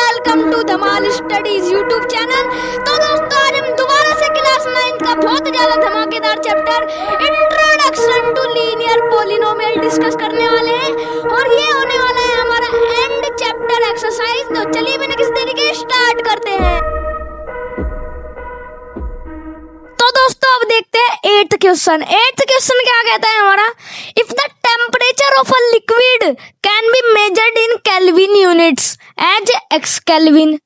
Welcome to Dhamaal studies YouTube channel. तो दोस्तों आज हम दोबारा से क्लास 9 का बहुत ज्यादा धमाकेदार chapter introduction to linear polynomial discuss करने वाले हैं और ये होने वाला है हमारा एंड चैप्टर एक्सरसाइज। तो चलिए बिना किसी देरी के स्टार्ट करते हैं। तो दोस्तों अब देखते हैं 8th क्वेश्चन। 8th क्वेश्चन क्या कहता है हमारा, if the temperature of a liquid can be measured in kelvin units as x kelvin.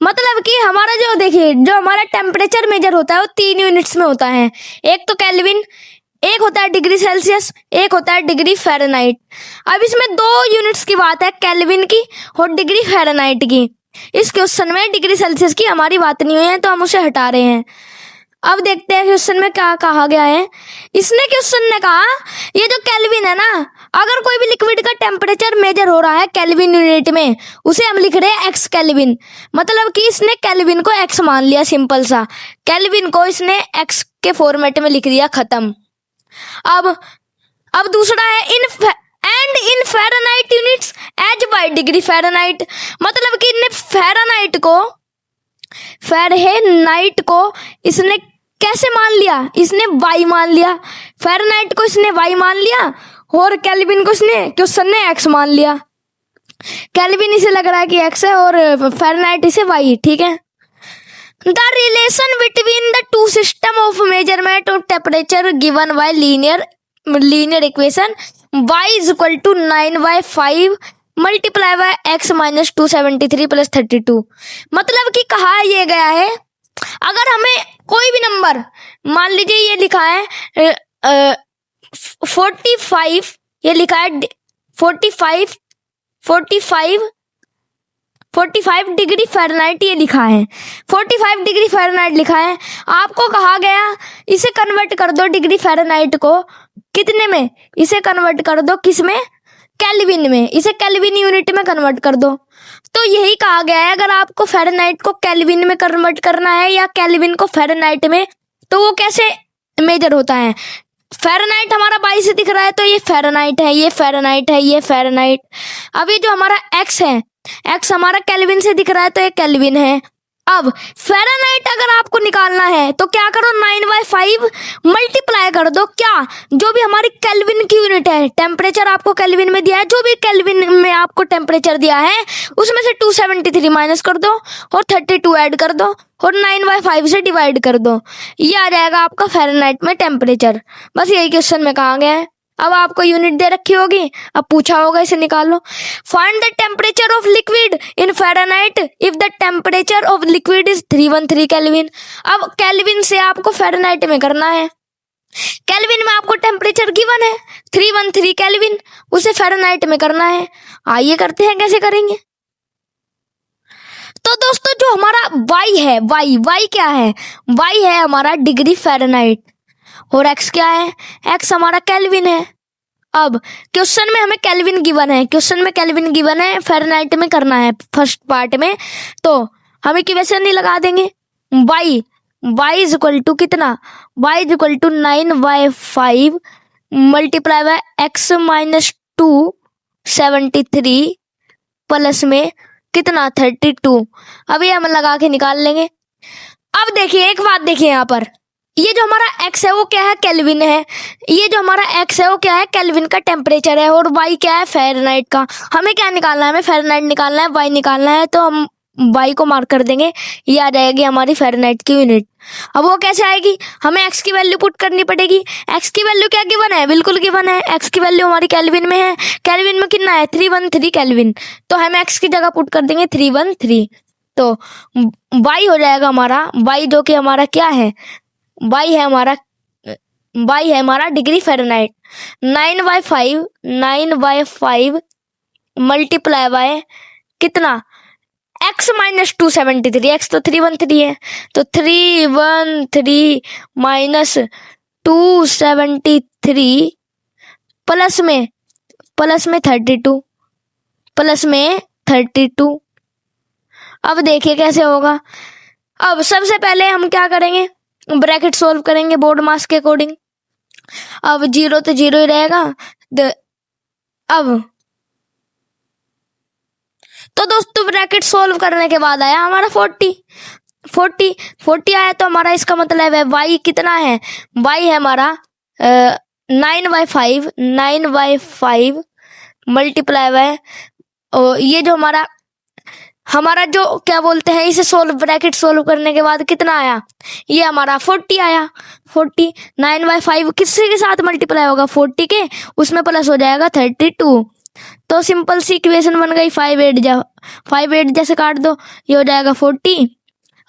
मतलब कि हमारा जो देखिए जो हमारा टेम्परेचर मेजर होता है वो 3 यूनिट्स में होता है। एक तो केल्विन, एक होता है डिग्री सेल्सियस, एक होता है डिग्री फ़ारेनहाइट। अब इसमें 2 यूनिट्स की बात है, केल्विन की और डिग्री फ़ारेनहाइट की। इस क्वेश्चन में डिग्री सेल्सियस की हमारी बात नहीं हुई है तो हम उसे हटा रहे हैं। अब देखते हैं क्वेश्चन में क्या कहा गया है। इसने क्वेश्चन ने कहा ये जो केल्विन है ना, अगर कोई भी लिक्विड का टेम्परेचर मेजर हो रहा है केल्विन यूनिट में, उसे हम लिख रहे हैं एक्स केल्विन। मतलब कि इसने केल्विन को एक्स मान लिया, सिंपल सा। केल्विन को इसने एक्स के फॉर्मेट में लिख दिया, खत्म। अब दूसरा है in Fahrenheit units as by degree Fahrenheit. मतलब कि इन्हें फ़ारेनहाइट को इसने कैसे मान लिया, इसने वाई मान लिया। फ़ारेनहाइट को इसने वाई मान लिया और केल्विन को इसने क्वेश्चन ने एक्स मान लिया। केल्विन इसे लग रहा है कि एक्स है और फ़ारेनहाइट इसे वाई, ठीक है। The relation between the two system of measurement of temperature given by linear equation y is equal to 9/5 multiply by x minus 273 plus 32। मतलब कि कहा यह गया है, अगर हमें कोई भी नंबर, मान लीजिए ये लिखा है 45, ये लिखा है 45 डिग्री फ़ारेनहाइट, ये लिखा है 45 डिग्री फ़ारेनहाइट लिखा है। आपको कहा गया इसे कन्वर्ट कर दो डिग्री फ़ारेनहाइट को कितने में, इसे कन्वर्ट कर दो किस में, केल्विन में। इसे केल्विन यूनिट में कन्वर्ट कर दो। तो यही कहा गया है, अगर आपको फ़ारेनहाइट को केल्विन में कन्वर्ट करना है या केल्विन को फ़ारेनहाइट में, तो वो कैसे मेजर होता है। फ़ारेनहाइट हमारा 22 से दिख रहा है तो ये फ़ारेनहाइट है, ये फ़ारेनहाइट है, ये फ़ारेनहाइट। अब ये जो हमारा एक्स है, एक्स हमारा केल्विन से दिख रहा है तो ये केल्विन है। अब फ़ारेनहाइट अगर आपको निकालना है तो क्या करो, 9/5 मल्टीप्लाई कर दो, क्या जो भी हमारी केल्विन की यूनिट है, टेम्परेचर आपको केल्विन में दिया है, जो भी केल्विन में आपको टेम्परेचर दिया है उसमें से 273 माइनस कर दो और 32 ऐड कर दो और 9/5 से डिवाइड कर दो। ये आ जाएगा आपका फ़ारेनहाइट में टेम्परेचर। बस यही क्वेश्चन में कहा गया है। अब आपको यूनिट दे रखी होगी, अब पूछा होगा इसे निकाल लो। Find the temperature of liquid in Fahrenheit if the temperature of liquid is 313 kelvin. अब केल्विन से आपको फ़ारेनहाइट में करना है। केल्विन में आपको टेम्परेचर गिवन है 313 केल्विन, उसे फ़ारेनहाइट में करना है। आइए करते हैं, कैसे करेंगे। तो दोस्तों जो हमारा y है, y क्या है, y है हमारा डिग्री फ़ारेनहाइट और x क्या है, x हमारा केल्विन है। अब क्वेश्चन में हमें केल्विन गिवन है, फ़ारेनहाइट में करना है फर्स्ट पार्ट में, तो हम इक्वेशन नहीं लगा देंगे। y इज इक्वल टू कितना, y is equal to 9/5 multiply by x minus 273 plus में कितना 32। अब ये हम लगा के निकाल लेंगे। अब देखिए एक बात, देखिए यहाँ पर ये जो हमारा x है वो क्या है, केल्विन है। ये जो हमारा x है वो क्या है, केल्विन का टेम्परेचर है और y क्या है, फ़ारेनहाइट का। हमें क्या निकालना है, हमें फ़ारेनहाइट निकालना है, y निकालना है, तो हम y को मार्क कर देंगे, ये आ जाएगी हमारी फ़ारेनहाइट की यूनिट। अब वो कैसे आएगी, हमें x की वैल्यू पुट करनी पड़ेगी। x की वैल्यू क्या गिवन है, बिल्कुल गिवन है, x की वैल्यू हमारी केल्विन में है। केल्विन में कितना है, 313 केल्विन, तो हम x की जगह पुट कर देंगे 313। तो y हो जाएगा हमारा, y जो कि हमारा क्या है, y है हमारा डिग्री फ़ारेनहाइट। 9/5 मल्टीप्लाई बाय कितना, x माइनस 273, x तो 313 है, तो 313 माइनस 273 प्लस में 32। अब देखिए कैसे होगा। अब सबसे पहले हम क्या करेंगे, ब्रैकेट सोल्व करेंगे बोर्ड मास के अकॉर्डिंग। अब 0 तो 0 ही रहेगा। अब तो दोस्तों ब्रैकेट सोल्व करने के बाद आया हमारा 40 आया। तो हमारा इसका मतलब है y कितना है, y है हमारा 9/5 मल्टीप्लाई बाय ये जो हमारा जो क्या बोलते हैं इसे ब्रैकेट सोल्व करने के बाद कितना आया, ये हमारा 40 आया। 40 9/5 किससे के साथ मल्टीप्लाई होगा, 40 के, उसमें प्लस हो जाएगा 32। तो सिंपल सी इक्वेशन बन गई। 5 8 जैसे काट दो, ये हो जाएगा 40।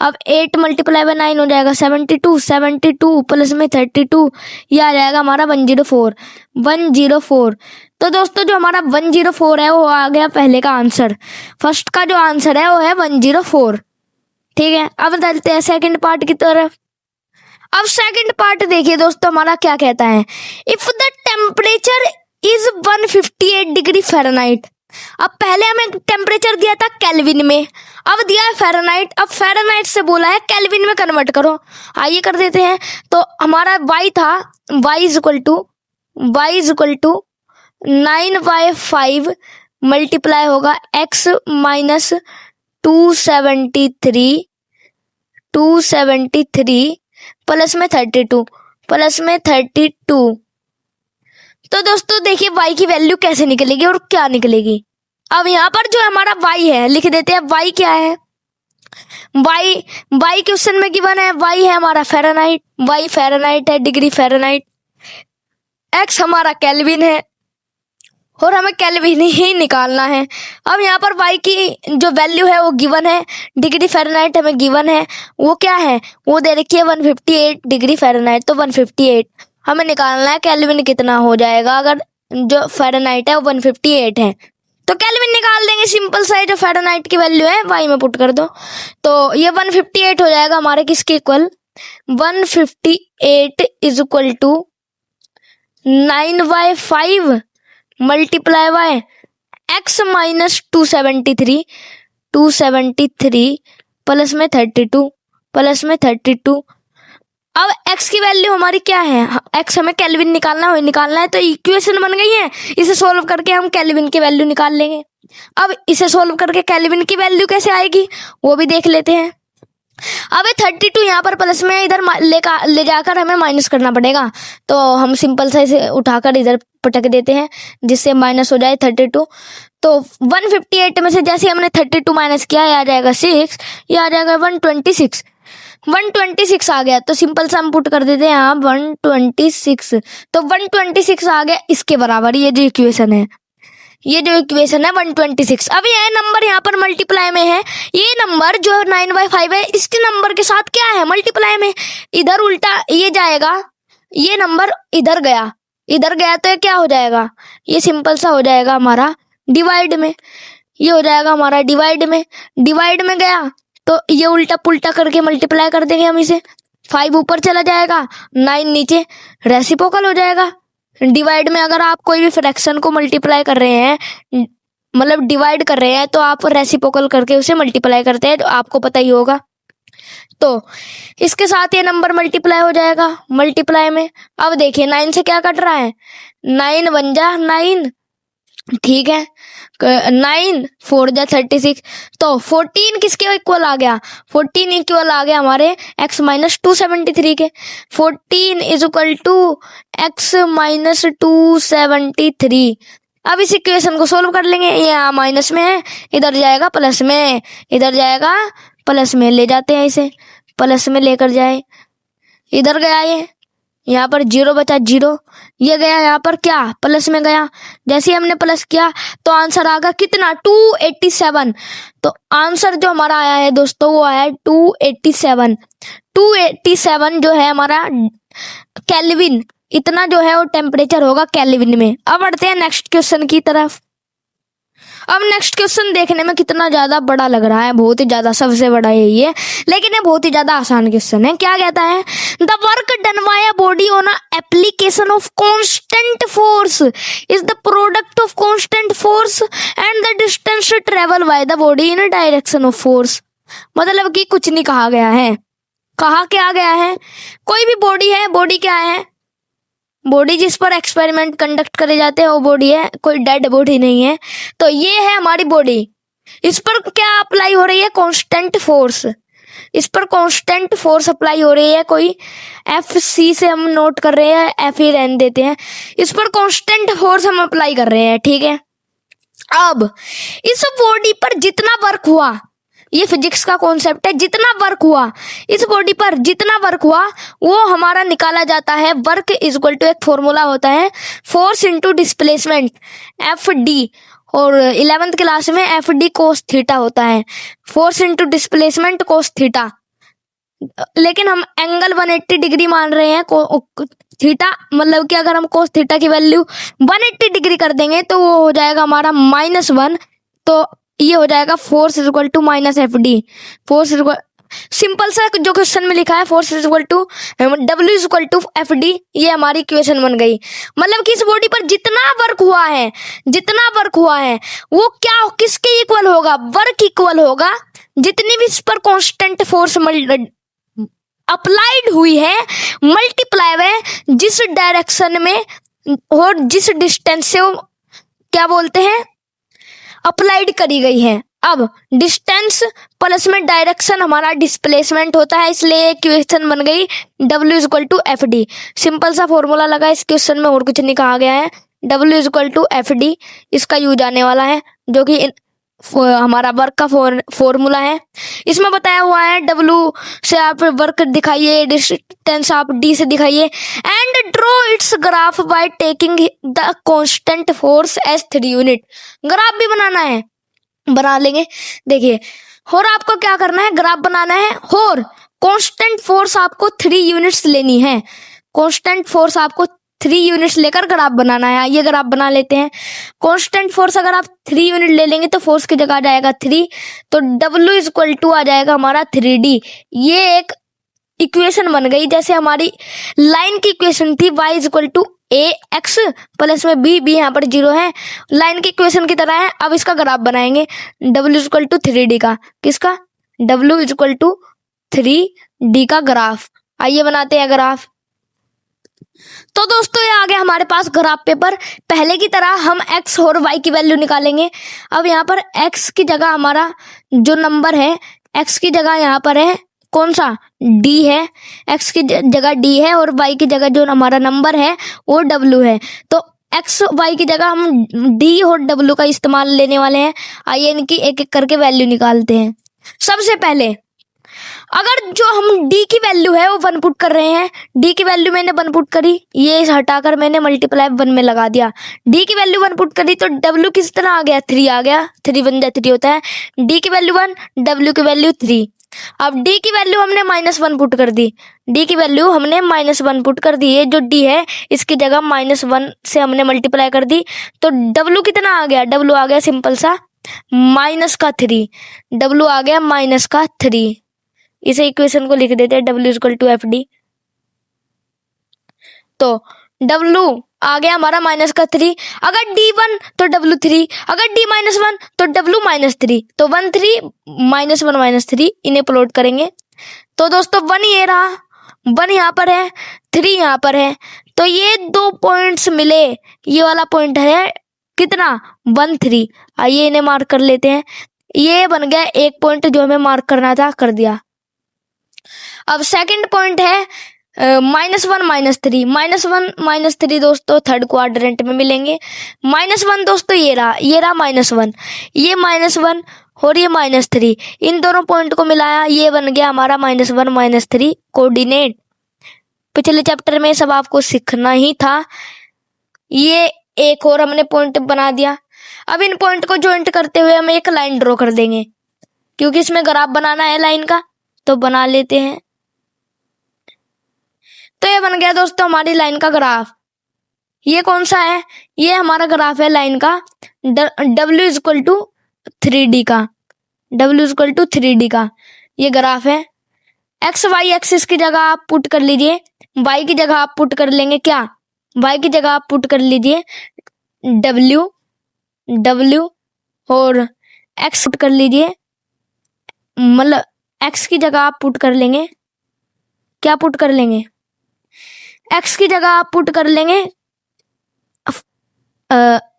अब 8 मल्टीप्लाई बाय 9 हो जाएगा 72 प्लस में 32, ये आ जाएगा हमारा 104। तो दोस्तों जो हमारा 104 है वो आ गया पहले का आंसर। फर्स्ट का जो आंसर है वो है 104। ठीक है, अब चलते हैं सेकंड पार्ट की तरफ। अब सेकंड पार्ट देखिए दोस्तों हमारा क्या कहता है, if the temperature is 158 degree Fahrenheit. अब पहले हमें टेम्परेचर दिया था केल्विन में, अब दिया है फ़ारेनहाइट। अब फ़ारेनहाइट से बोला है केल्विन में कन्वर्ट करो, आइए कर देते हैं। तो हमारा y था, y is equal to 9/5 multiply होगा x माइनस 273 प्लस में 32। तो दोस्तों देखिए y की वैल्यू कैसे निकलेगी और क्या निकलेगी। अब यहाँ पर जो हमारा y है लिख देते हैं, y क्या है, y क्वेश्चन में गिवन है, y है हमारा फ़ारेनहाइट, y फ़ारेनहाइट है, डिग्री फ़ारेनहाइट। x हमारा केल्विन है और हमें केल्विन ही निकालना है। अब यहाँ पर y की जो वैल्यू है वो गिवन है, डिग्री फ़ारेनहाइट हमें गिवन है, वो क्या है, वो दे रखी है 158 डिग्री फ़ारेनहाइट। तो 158 हमें निकालना है, केल्विन कितना हो जाएगा, अगर जो फ़ारेनहाइट है वो 158 है तो केल्विन निकाल देंगे। सिंपल सा है, जो फ़ारेनहाइट की वैल्यू है y में पुट कर दो, तो ये 158 हो जाएगा हमारे किसके equal, 158 is equal to 9/5 multiply by x minus 273 plus में 32। अब x की वैल्यू हमारी क्या है, x हमें केल्विन निकालना है, तो इक्वेशन बन गई है। इसे सोल्व करके हम केल्विन की वैल्यू निकाल लेंगे। अब इसे सोल्व करके केल्विन की वैल्यू कैसे आएगी वो भी देख लेते हैं। अब 32 यहाँ पर प्लस में इधर ले जाकर हमें माइनस करना पड़ेगा, तो हम सिंपल सा इसे उठाकर इधर पटक देते हैं जिससे माइनस हो जाए 32। तो 158 में से जैसे हमने 32 माइनस किया, ये आ जाएगा 6, ये आ जाएगा 126 आ गया। तो सिंपल सा हम पुट कर देते हैं यहाँ 126। तो 126 आ गया इसके बराबर, ये जो इक्वेशन है 126। अब ये नंबर यहाँ पर मल्टीप्लाई में है, ये नंबर जो 9/5 है इसके नंबर के साथ क्या है, मल्टीप्लाई में। इधर उल्टा ये जाएगा, ये नंबर इधर गया तो ये क्या हो जाएगा, ये सिंपल सा हो जाएगा हमारा डिवाइड में। ये हो जाएगा हमारा डिवाइड में गया तो ये उल्टा पुल्टा करके मल्टीप्लाई कर देंगे हम इसे। 5 ऊपर चला जाएगा, 9 नीचे, रेसिप्रोकल हो जाएगा। डिवाइड में अगर आप कोई भी फ्रैक्शन को मल्टीप्लाई कर रहे हैं, मतलब डिवाइड कर रहे हैं, तो आप रेसिप्रोकल करके उसे मल्टीप्लाई करते हैं, तो आपको पता ही होगा। तो इसके साथ ये नंबर मल्टीप्लाई हो जाएगा मल्टीप्लाई में। अब देखिए 9 से क्या कट रहा है, 9 1 जा 9, ठीक है, 9 4 जा 36। तो 14 किसके इक्वल आ गया, 14 इक्वल आ गया हमारे x माइनस 273 के। 14 is equal to x minus 273। अब इस इक्वेशन को सोल्व कर लेंगे, यहाँ माइनस में है, इधर जाएगा प्लस में, ले जाते हैं इसे, प्लस में लेकर जाए, इधर गया ये, यहाँ पर 0 बचा 0, ये गया यहाँ पर क्या, प्लस में गया। जैसे हमने प्लस किया तो आंसर आ गया कितना, 287। तो आंसर जो हमारा आया है दोस्तों वो आया है 287 जो है हमारा केल्विन, इतना जो है वो टेम्परेचर होगा केल्विन में। अब बढ़ते हैं नेक्स्ट क्वेश्चन की तरफ। अब नेक्स्ट क्वेश्चन देखने में कितना ज्यादा बड़ा लग रहा है, बहुत ही ज्यादा, सबसे बड़ा यही है, लेकिन ये बहुत ही ज्यादा आसान क्वेश्चन है। क्या कहता है, the work done by a body on application of constant force is the product of constant force and the distance travel by the body in direction of force. मतलब कि कुछ नहीं कहा गया है, कहा क्या गया है, कोई भी बॉडी है, बॉडी क्या है, बॉडी जिस पर एक्सपेरिमेंट कंडक्ट करे जाते हैं वो बॉडी है, कोई डेड बॉडी नहीं है। तो ये है हमारी बॉडी, इस पर क्या अप्लाई हो रही है? Constant force. इस पर कांस्टेंट फोर्स अप्लाई हो रही है, कोई एफ सी से हम नोट कर रहे हैं, एफ ही रहने देते हैं। इस पर कांस्टेंट फोर्स हम अप्लाई कर रहे हैं, ठीक है। अब इस बॉडी पर जितना वर्क हुआ, ये फिजिक्स का कॉन्सेप्ट है, जितना वर्क हुआ इस बॉडी पर, जितना वर्क हुआ वो हमारा निकाला जाता है। वर्क इज इक्वल टू, एक फॉर्मूला होता है, force into displacement, F D. और 11th क्लास में एफ डी कोस थीटा होता है, force into displacement cos theta. लेकिन हम एंगल 180 डिग्री मान रहे हैं थीटा, मतलब कि अगर हम कोस थीटा की वैल्यू 180 डिग्री कर देंगे तो वो हो जाएगा हमारा -1। तो ये हो जाएगा force is equal to minus F D. Force is equal, simple सा जो क्वेश्चन में लिखा है, force is equal to W is equal to F D, ये हमारी इक्वेशन बन गई। मतलब कि इस बॉडी पर जितना वर्क हुआ है, जितना वर्क हुआ है वो क्या, किसके इक्वल होगा? वर्क इक्वल होगा जितनी भी इस पर कांस्टेंट फोर्स अप्लाइड हुई है, मल्टीप्लाई है जिस डायरेक्शन में और जिस डिस्टेंस से वो क्या बोलते हैं, अप्लाइड करी गई है। अब डिस्टेंस प्लस में डायरेक्शन हमारा डिस्प्लेसमेंट होता है, इसलिए इक्वेशन बन गई W is equal to F D. Simple सा फॉर्मूला लगा इस क्वेश्चन में, और कुछ नहीं कहा गया है। W is equal to F D, इसका यूज आने वाला है, जो कि हमारा वर्क का फॉर्मूला है। इसमें बताया हुआ है W से आप वर्क दिखाइए, डिस्टेंस आप D से दिखाइए, and draw its graph by taking the constant force as 3 unit. Graph भी बनाना है, बना लेंगे। देखिए, और आपको क्या करना है, ग्राफ बनाना है, और कांस्टेंट फोर्स आपको 3 यूनिट्स लेनी है। कांस्टेंट फोर्स आपको 3 यूनिट्स लेकर ग्राफ बनाना है। ये ग्राफ बना लेते हैं। कांस्टेंट फोर्स अगर आप 3 यूनिट ले लेंगे तो फोर्स की जगह आ जाएगा 3, तो W इज इक्वल टू आ जाएगा हमारा 3D। ये एक इक्वेशन बन गई, जैसे हमारी लाइन की इक्वेशन थी y is equal to A x plus में बी यहाँ पर 0 है, लाइन की इक्वेशन की तरह है। अब इसका ग्राफ बनाएंगे, W is equal to 3D का। किसका? W is equal to 3D का ग्राफ। आइए बनाते हैं ग्राफ। तो दोस्तों ये आ गया हमारे पास ग्राफ पेपर। पहले की तरह हम x और y की वैल्यू निकालेंगे। अब यहाँ पर x की जगह हमारा जो नंबर है, x की जगह यहाँ पर है कौन सा, d है। x की जगह d है और y की जगह जो हमारा नंबर है वो w है। तो x y की जगह हम d और w का इस्तेमाल लेने वाले हैं। आइए इनकी एक एक करके वैल्यू निकालते हैं। सबसे पहले अगर जो हम d की वैल्यू है वो 1 पुट कर रहे हैं, d की वैल्यू मैंने 1 पुट करी, ये हटाकर मैंने मल्टीप्लाई 1 में लगा दिया। d की वैल्यू 1 पुट करी तो w किस तरह आ गया, 3 आ गया, 3 1 जा 3 होता है। d की वैल्यू 1, w की वैल्यू 3। अब d की वैल्यू हमने -1 पुट कर दी, d की वैल्यू हमने -1 पुट कर दी। ये जो d है इसकी जगह -1 से हमने मल्टीप्लाई कर दी, तो w कितना आ गया, w आ गया सिंपल सा -3, w आ गया -3। इसे इक्वेशन को लिख देते हैं, W is equal to F D. तो W आ गया हमारा -3, अगर D1 तो W3, अगर D -1 तो W -3, तो 1 3 -1 -3 इन्हें प्लॉट करेंगे। तो दोस्तों 1 ये रहा, 1 यहाँ पर है, 3 यहाँ पर है, तो ये 2 पॉइंट्स मिले। ये वाला पॉइंट है कितना, 1 3। आइए इन्हें मार्क कर लेते हैं। ये बन गया एक पॉइंट जो हमें मार्क करना था, कर दिया। अब सेकंड पॉइंट है -1 -3 -1 दोस्तों थर्ड क्वाड्रेंट में मिलेंगे। -1 दोस्तों ये रहा -1, ये -1 और ये -3, इन दोनों पॉइंट को मिलाया, ये बन गया हमारा -1 -3 कोऑर्डिनेट। पिछले चैप्टर में सब आपको सीखना ही था। ये एक और हमने पॉइंट बना दिया। अब इन पॉइंट को ज्वाइंट करते हुए हम एक लाइन ड्रॉ कर देंगे, क्योंकि इसमें ग्राफ बनाना है लाइन का, तो बना लेते हैं। तो ये बन गया दोस्तों हमारी लाइन का ग्राफ। ये कौन सा है, ये हमारा ग्राफ है लाइन का, W is equal to 3D का, W is equal to 3D का ये ग्राफ है। एक्स वाई एक्सिस की जगह आप पुट कर लीजिए, y की जगह आप पुट कर लेंगे क्या, y की जगह आप पुट कर लीजिए W और x पुट कर लीजिए, मतलब x की जगह आप पुट कर लेंगे, क्या पुट कर लेंगे, x की जगह आप पुट कर लेंगे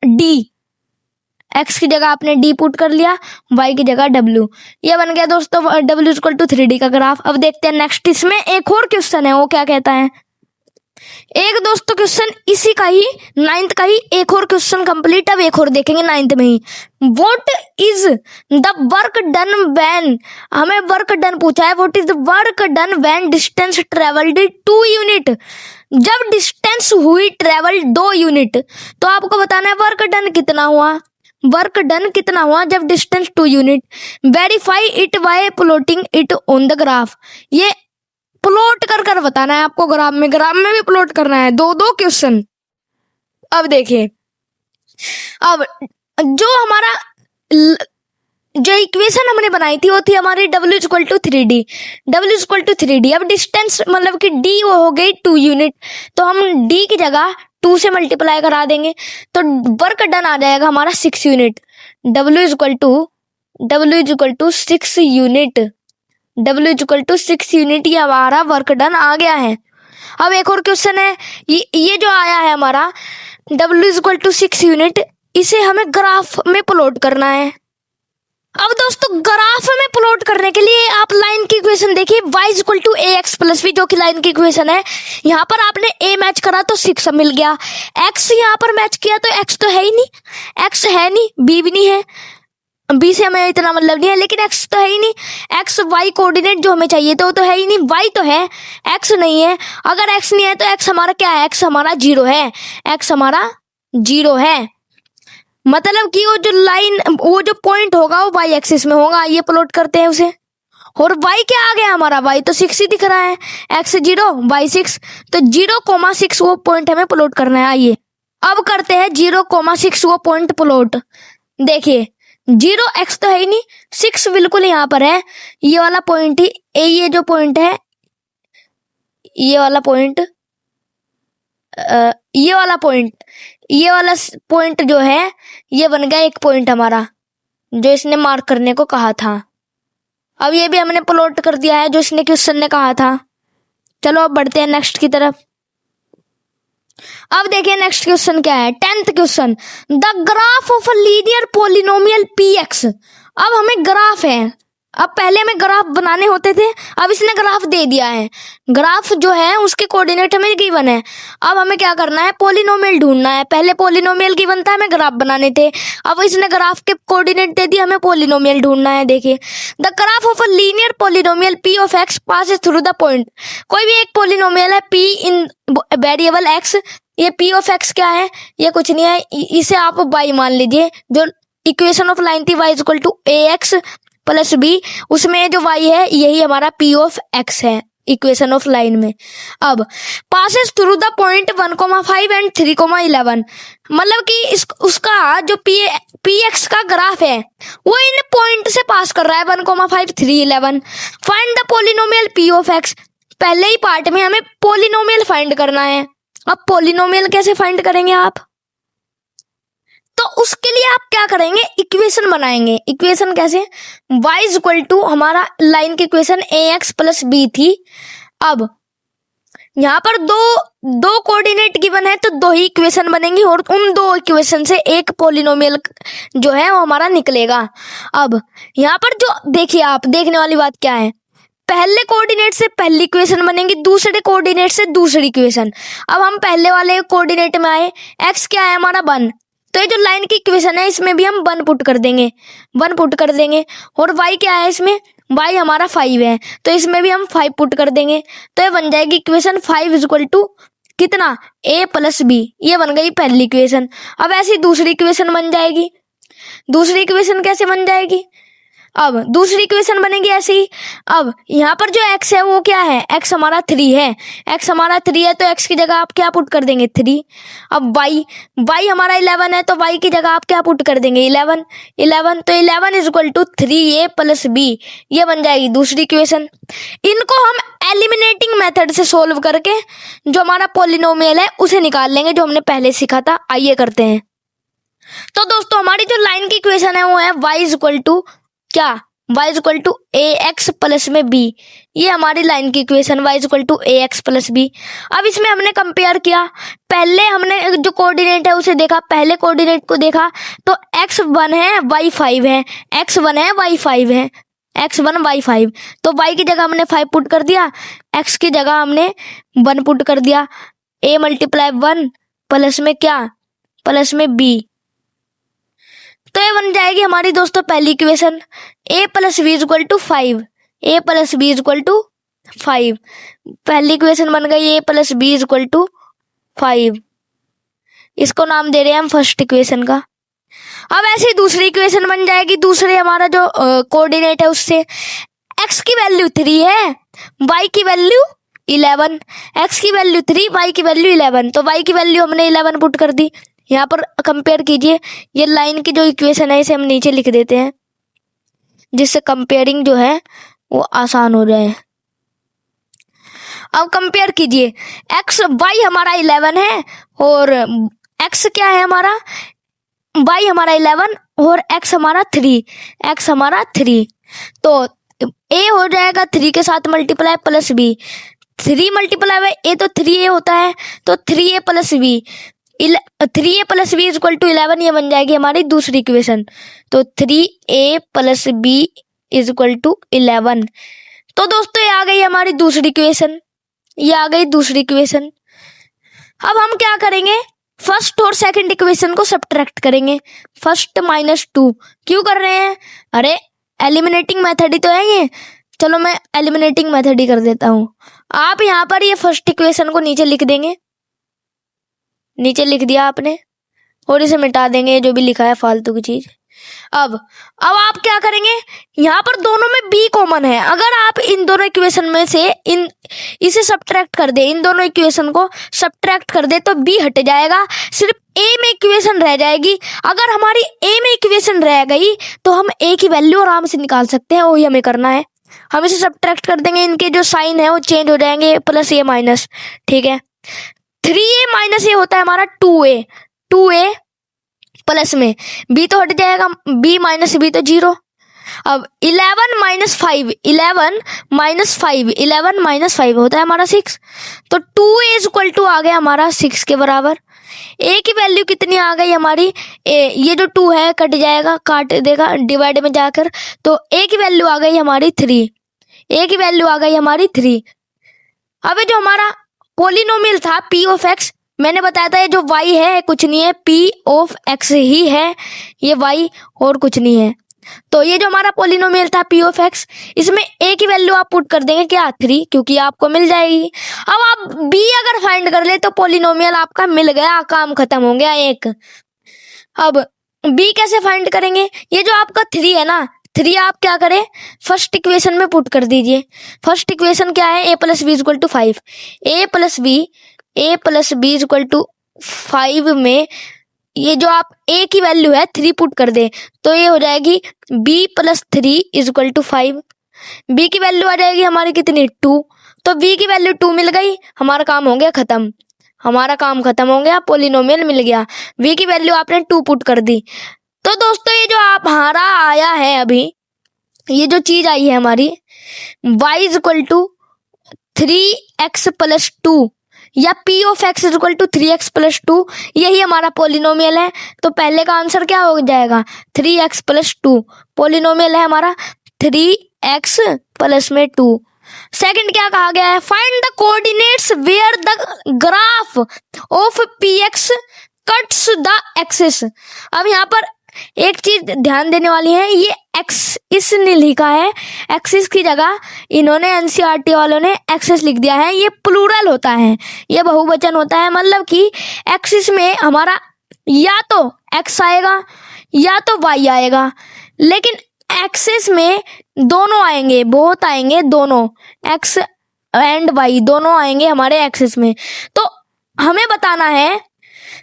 D, x की जगह आपने d पुट कर लिया, y की जगह w। ये बन गया दोस्तों w इक्वल टू 3D का ग्राफ। अब देखते हैं नेक्स्ट, इसमें एक और क्वेश्चन है, वो क्या कहता है। एक दोस्तों क्वेश्चन इसी का ही 9th का ही एक और क्वेश्चन कंप्लीट, अब एक और देखेंगे 9th में ही। What is the work done when, हमें वर्क डन पूछा है। What is the work done when distance travelled 2 unit, जब डिस्टेंस हुई ट्रेवल 2 यूनिट, तो आपको बताना है वर्क डन कितना हुआ। वर्क डन कितना हुआ जब distance 2 unit. Verify it by plotting it on the graph, ये प्लॉट कर बताना है आपको ग्राफ में भी प्लॉट करना है। दो क्वेश्चन। अब देखिए, अब जो हमारा जो इक्वेशन हमने बनाई थी वो थी हमारी w equal to 3D, w equal to 3D। अब डिस्टेंस मतलब कि d वो हो गई 2 यूनिट, तो हम d की जगह 2 से मल्टीप्लाई करा देंगे, तो वर्क डन आ जाएगा हमारा 6 unit. w equal to 6 unit, w equal to 6 unit, ये हमारा वर्क डन आ गया है। अब एक और क्वेश्चन है, ये जो आया है हमारा w इक्वल टू 6 यूनिट, इसे हमें ग्राफ में प्लॉट करना है। अब दोस्तों ग्राफ में प्लॉट करने के लिए आप लाइन की इक्वेशन देखिए, y equal to ax plus b, जो कि लाइन की इक्वेशन है। यहाँ पर आपने a मैच करा तो 6 मिल गया, x यहाँ पर मैच किया तो x तो है ही नहीं, x है नहीं, b भी नहीं है, b से हमें इतना मतलब नहीं है, लेकिन x तो है ही नहीं। x y कोऑर्डिनेट जो हमें चाहिए तो वो तो है ही नहीं, y तो है, x नहीं है। अगर x नहीं है तो x हमारा क्या है, x हमारा 0 है, x हमारा 0 है। मतलब कि वो जो लाइन, वो जो पॉइंट होगा वो y एक्सिस में होगा, ये प्लॉट करते हैं उसे। और y क्या आ गया हमारा, y तो 6 ही दिख रहा है, x 0 y 6, तो 0,6 वो पॉइंट हमें प्लॉट करना है। आइए अब करते हैं 0,6 वो पॉइंट प्लॉट। देखिए 0 x तो है ही नहीं, 6 बिल्कुल यहाँ पर है, ये वाला पॉइंट ही, ये जो पॉइंट है, ये वाला पॉइंट, ये वाला पॉइंट जो है, ये बन गया एक पॉइंट हमारा, जो इसने मार्क करने को कहा था। अब ये भी हमने प्लॉट कर दिया है जो इसने क्वेश्चन ने कहा था। चलो अब बढ़ते हैं नेक्स्ट की तरफ। अब देखिए नेक्स्ट क्वेश्चन क्या है, 10th question, the graph of a linear polynomial px। अब हमें ग्राफ है, अब पहले हमें ग्राफ बनाने होते थे, अब इसने ग्राफ दे दिया है। ग्राफ जो है उसके कोऑर्डिनेट हमें गिवन है। अब हमें क्या करना है, पॉलिनोमियल ढूंढना है। पहले पॉलिनोमियल गिवन था, हमें ग्राफ बनाने थे, अब इसने ग्राफ के कोऑर्डिनेट दे दिए, हमें पॉलिनोमियल ढूंढना है। देखिए the graph of a linear polynomial p of x passes through the point, कोई भी एक पॉलिनोमियल है p इन वेरिएबल x, ये p ऑफ x क्या है, ये कुछ नहीं है, इसे आप y मान लीजिए। जो इक्वेशन ऑफ लाइन थी y equal to ax plus b, उसमें जो y है यही हमारा p ऑफ x है इक्वेशन ऑफ लाइन में। अब passes through the point 1,5 and 3,11, मतलब कि उसका जो px का ग्राफ है वो इन पॉइंट से पास कर रहा है 1,5 3 11। Find the polynomial p of x, पहले ही पार्ट में हमें पॉलिनोमियल फाइंड करना है। अब पॉलिनोमियल कैसे फाइंड करेंगे आप, तो उसके लिए आप क्या करेंगे, इक्वेशन बनाएंगे। इक्वेशन कैसे, y इक्वल टू हमारा लाइन की इक्वेशन ax प्लस b थी। अब यहाँ पर दो कोऑर्डिनेट गिवन है तो 2 ही इक्वेशन बनेंगी, और उन 2 इक्वेशन से एक पॉलिनोमियल जो है वो हमारा निकलेगा। अब यहाँ पर जो देखिए, आप देखने वाली बात क्या है, पहले कोऑर्डिनेट से पहली इक्वेशन बनेगी, दूसरे कोऑर्डिनेट से दूसरी इक्वेशन। अब हम पहले वाले कोऑर्डिनेट में आए, x क्या है हमारा 1, तो ये जो लाइन की इक्वेशन है इसमें भी हम 1 पुट कर देंगे, 1 पुट कर देंगे। और y क्या है इसमें, y हमारा 5 है, तो इसमें भी हम 5 पुट कर देंगे, तो ये बन जाएगी इक्वेशन 5 इक्वल टू कितना, a प्लस b। ये बन गई पहली इक्वेशन। अब ऐसी दूसरी इक्वेशन बन जाएगी। दूसरी इक्वेशन कैसे बन जाएगी, अब दूसरी इक्वेशन बनेगी ऐसे ही। अब यहाँ पर जो x है वो क्या है, x हमारा 3 है, x हमारा 3 है तो x की जगह आप क्या पुट कर देंगे 3। अब y हमारा 11 है तो y की जगह आप क्या पुट कर देंगे 11, तो 11 is equal to 3a plus b, ये बन जाएगी दूसरी इक्वेशन। इनको हम एलिमिनेटिंग मेथड से सोल्व करके जो हमारा पॉलिनोमियल है उसे निकाल लेंगे, जो हमने पहले सीखा था। आइए करते हैं। तो दोस्तों हमारी जो लाइन की इक्वेशन है वो है y इज इक्वल टू क्या, y is equal to A x plus में b, ये हमारी लाइन की equation y is equal to A x plus B. अब इसमें हमने कंपेयर किया, पहले हमने जो कोऑर्डिनेट है उसे देखा, पहले कोऑर्डिनेट को देखा तो x1 है y5 है, x1 है y5 है, x1 y5, तो y की जगह हमने 5 पुट कर दिया, x की जगह हमने 1 पुट कर दिया, a मल्टीप्लाई 1 प्लस में क्या, प्लस में b, तो ये बन जाएगी हमारी दोस्तों पहली equation, a plus B is equal to 5, a plus B is equal to 5, पहली इक्वेशन बन गई a plus B is equal to 5, इसको नाम दे रहे हैं हम फर्स्ट इक्वेशन का। अब ऐसे ही दूसरी इक्वेशन बन जाएगी, दूसरे हमारा जो कोऑर्डिनेट है उससे, x की वैल्यू 3 है, y की वैल्यू 11, x की वैल्यू 3, y की वैल्यू 11, तो y की वैल्यू हमने 11 पुट कर दी। यहाँ पर कंपेयर कीजिए, ये लाइन की जो इक्वेशन है इसे हम नीचे लिख देते हैं जिससे कंपेयरिंग जो है वो आसान हो जाए। अब कंपेयर कीजिए, x y हमारा 11 है और x क्या है हमारा, y हमारा 11 और x हमारा 3, x हमारा 3, तो a हो जाएगा 3 के साथ multiply plus b, 3 multiply by a तो 3a होता है, तो 3a plus b, 3a plus B is equal to 11, ये बन जाएगी हमारी दूसरी इक्वेशन, तो 3a plus B is equal to 11। तो दोस्तों ये आ गई हमारी दूसरी इक्वेशन, ये आ गई दूसरी इक्वेशन। अब हम क्या करेंगे, फर्स्ट और सेकंड इक्वेशन को सब्ट्रैक्ट करेंगे, फर्स्ट माइनस 2, क्यों कर रहे हैं, अरे एलिमिनेटिंग मेथड ही तो है ये, चलो मैं एलिमिनेटिंग मेथड ही कर देता हूँ। आप यहाँ पर ये फर्स्ट इक्वेशन को नीचे लिख देंगे, नीचे लिख दिया आपने, और इसे मिटा देंगे जो भी लिखा है फालतू की चीज। अब आप क्या करेंगे, यहाँ पर दोनों में b कॉमन है, अगर आप इन दोनों इक्वेशन में से इसे सब्ट्रैक्ट कर दे, इन दोनों इक्वेशन को सब्ट्रैक्ट कर दे तो b हट जाएगा, सिर्फ a में इक्वेशन रह जाएगी। अगर हमारी a में इक्वेशन रह गई तो हम a की वैल्यू आराम से निकाल सकते हैं, वही हमें करना है। हम इसे सब्ट्रैक्ट कर देंगे, इनके जो साइन है वो चेंज हो जाएंगे, प्लस a माइनस, ठीक है, 3a माइनस ए होता है हमारा 2a प्लस में b तो हट जाएगा, b माइनस b तो 0। अब 11 माइनस 5, 11 माइनस 5 होता है हमारा 6, तो 2a इज इक्वल टू आ गया हमारा 6 के बराबर। a की वैल्यू कितनी आ गई हमारी, ये जो 2 है कट जाएगा, काट देगा डिवाइड में जाकर, तो a की वैल्यू आ गई हमारी 3, a की वैल्यू आ गई हमारी 3। अब जो हमारा पोलिनोमियल था p ऑफ x, मैंने बताया था ये जो y है कुछ नहीं है, p ऑफ x ही है ये y, और कुछ नहीं है। तो ये जो हमारा पोलिनोमियल था p ऑफ x, इसमें a की वैल्यू आप पुट कर देंगे क्या, 3, क्योंकि आपको मिल जाएगी। अब आप b अगर फाइंड कर ले तो पोलिनोमियल आपका मिल गया, काम खत्म हो गया एक। अब b कैसे फाइंड करेंगे, ये जो आपका 3 है ना, 3 आप क्या करें, फर्स्ट इक्वेशन में पुट कर दीजिए। फर्स्ट इक्वेशन क्या है, a plus B is equal to 5, a plus B is equal to 5 में ये जो आप a की वैल्यू है 3 पुट कर दे, तो ये हो जाएगी b plus 3 is equal to 5, b की वैल्यू आ जाएगी हमारी कितनी 2, तो b की वैल्यू 2 मिल गई, हमारा काम हो गया खत्म, हमारा काम खत्म हो गया, पोलिनोमियल मिल गया, v की वैल्यू आपने 2 पुट कर दी। तो दोस्तों ये जो आप हमारा आया है अभी, ये जो चीज आई है हमारी y is equal to 3x plus 2 या p of x is equal to 3x plus 2, यही हमारा पोलिनोमियल है। तो पहले का आंसर क्या हो जाएगा, 3x प्लस 2, पोलिनोमियल है हमारा 3x प्लस में 2। सेकंड क्या कहा गया है, find the coordinates where the graph of px cuts the axis. अब यहाँ पर एक चीज ध्यान देने वाली है, ये एक्सिस ने लिखा है, एक्सिस की जगह इन्होंने एनसीईआरटी वालों ने एक्सिस लिख दिया है, ये प्लूरल होता है, ये बहुवचन होता है, मतलब कि एक्सिस में हमारा या तो x आएगा या तो y आएगा, लेकिन एक्सिस में दोनों आएंगे, बहुत आएंगे, दोनों x एंड y दोनों आएंगे हमारे एक्सिस में। तो हमें बताना है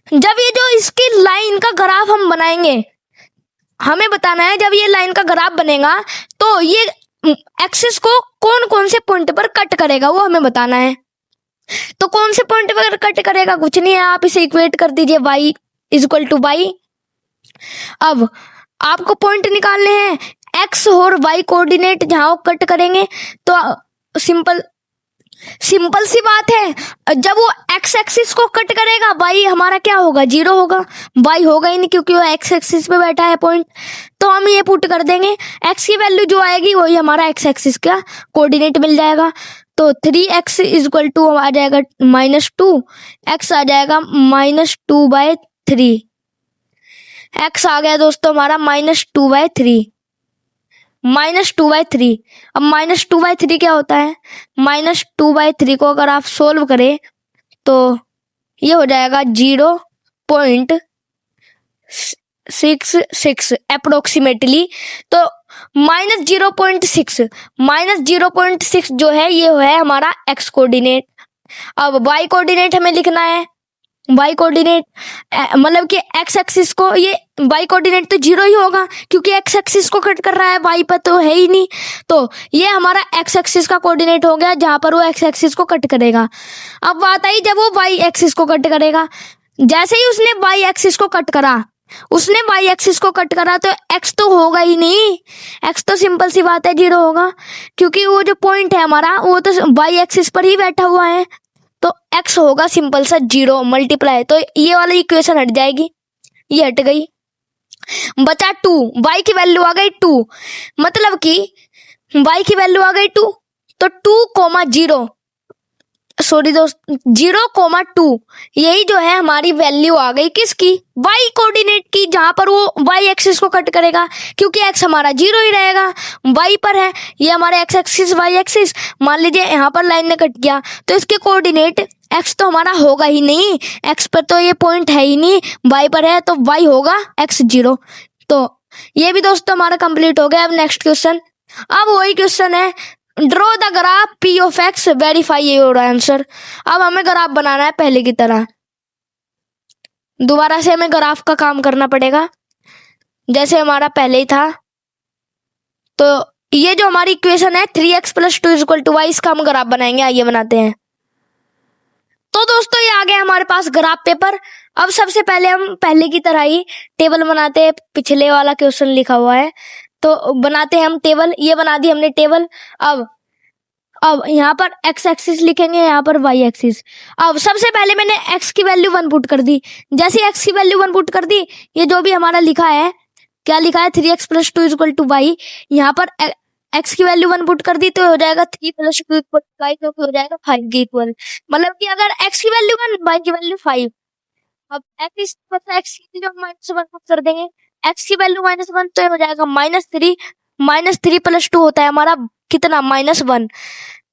जब ये जो इसकी लाइन का ग्राफ हम बनाएंगे, हमें बताना है जब ये लाइन का ग्राफ बनेगा तो ये एक्सिस को कौन कौन से पॉइंट पर कट करेगा, वो हमें बताना है। तो कौन से पॉइंट पर कट करेगा, कुछ नहीं है, आप इसे इक्वेट कर दीजिए y is equal to y। अब आपको पॉइंट निकालने हैं एक्स और वाई कोऑर्डिनेट जहां कट करेंगे तो सिंपल सी बात है, जब वो एक्स एक्सिस को कट करेगा वाई हमारा क्या होगा, 0 होगा। वाई होगा ही नहीं क्योंकि वो एक्स एक्सिस पे बैठा है पॉइंट। तो हम ये पुट कर देंगे, एक्स की वैल्यू जो आएगी वही हमारा एक्स एक्सिस का कोऑर्डिनेट मिल जाएगा। तो 3x इज इक्वल टू आ जाएगा -2, x आ जाएगा -2/3। x आ गया दोस्तों हमारा -2/3, -2/3। अब -2/3 क्या होता है, -2/3 को अगर आप सोल्व करें तो ये हो जाएगा 0.66 अप्रोक्सीमेटली। तो -0.6 जो है ये है हमारा x कोऑर्डिनेट। अब y कोऑर्डिनेट हमें लिखना है, y कोऑर्डिनेट मतलब कि x एक्सिस को, ये y कोऑर्डिनेट तो 0 ही होगा क्योंकि x एक्सिस को कट कर रहा है, y पर तो है ही नहीं। तो ये हमारा x एक्सिस का कोऑर्डिनेट हो गया जहां पर वो x एक्सिस को कट करेगा। अब बात आई जब वो y एक्सिस को कट करेगा, जैसे ही उसने y एक्सिस को कट करा, उसने y एक्सिस को कट करा तो x तो होगा ही नहीं, x तो सिंपल सी बात है 0 होगा क्योंकि वो जो पॉइंट है हमारा वो तो y एक्सिस पर ही बैठा हुआ है। तो x होगा सिंपल सा 0 मल्टीप्लाई, तो ये वाली इक्वेशन हट जाएगी, ये हट गई। बचा 2, y की वैल्यू आ गई 2, मतलब कि y की वैल्यू आ गई 2, तो 2,0 सॉरी दोस्त 0,2 यही जो है हमारी वैल्यू आ गई किसकी, y कोऑर्डिनेट की, जहां पर वो y एक्सिस को कट करेगा क्योंकि x हमारा 0 ही रहेगा, y पर है ये हमारे x एक्सिस y एक्सिस। मान लीजिए यहाँ पर लाइन ने कट गया तो इसके कोऑर्डिनेट x तो हमारा होगा ही नहीं, x पर तो ये पॉइंट है ही नहीं, y पर है तो y होगा x0। तो ये भी दोस्तों हमारा कंप्लीट हो गया। अब नेक्स्ट क्वेश्चन, अब वही क्वेश्चन है, draw the graph p of x, verify your answer. अब हमें ग्राफ बनाना है पहले की तरह, दोबारा से हमें ग्राफ का काम करना पड़ेगा जैसे हमारा पहले ही था। तो ये जो हमारी इक्वेशन है 3x + 2 = y, इसका हम ग्राफ बनाएंगे, आइए बनाते हैं। तो दोस्तों ये आ गया हमारे पास ग्राफ पेपर। अब सबसे पहले हम पहले की तरह ही टेबल बनाते हैं, पिछले वाला क्वेश्चन लिखा हुआ है तो बनाते हैं हम टेबल। ये बना दी हमने टेबल। अब यहाँ पर x एक्सिस लिखेंगे, यहाँ पर y एक्सिस। अब सबसे पहले मैंने x की वैल्यू 1 पुट कर दी, जैसे x की वैल्यू 1 पुट कर दी, ये जो भी हमारा लिखा है, क्या लिखा है 3x + 2 = y, यहाँ पर x की वैल्यू 1 पुट कर दी तो हो जाएगा 3 + 2 = y, जो कि हो जाएगा 5 के इक्वल। मतलब कि अगर x की वैल्यू 1, y की वैल्यू 5। अब x की वैल्यू -1 पुट कर देंगे, x की वैल्यू -1 तो हो जाएगा -3, -3 + 2 होता है हमारा कितना, -1।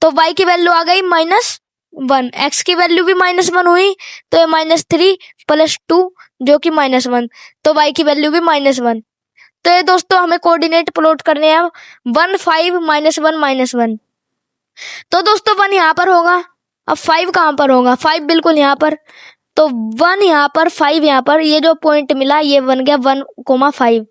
तो y की वैल्यू आ गई -1, x की वैल्यू भी -1 हुई तो ये -3 + 2 जो कि -1, तो y की वैल्यू भी -1। तो ये दोस्तों हमें कोऑर्डिनेट प्लॉट करने हैं 1 5 -1 -1। तो दोस्तों 1 यहाँ पर होगा, अब 5 कहाँ पर होगा, 5 बिल्कुल यहाँ पर, तो 1 यहाँ पर 5 यहाँ पर, ये जो पॉइंट मिला ये बन गया 1,5,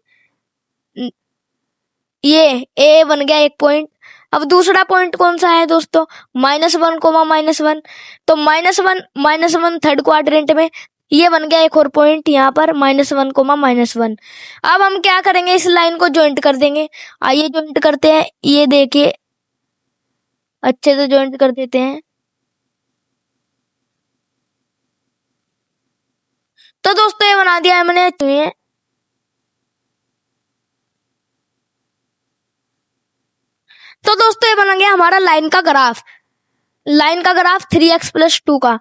ये ए बन गया एक पॉइंट। अब दूसरा पॉइंट कौन सा है दोस्तों, -1, -1, तो -1 थर्ड क्वाड्रेंट में ये बन गया एक और पॉइंट यहाँ पर -1, -1। अब हम क्या करेंगे, इस लाइन को ज्वाइंट कर देंगे। आइए ज्वाइंट करते हैं, ये देखिए अच्छे से ज्वाइंट कर देते हैं। तो दोस्तों ये बना दिया है मैंने तुम्हें। तो दोस्तों ये बना गया हमारा लाइन का ग्राफ, 3x + 2 का,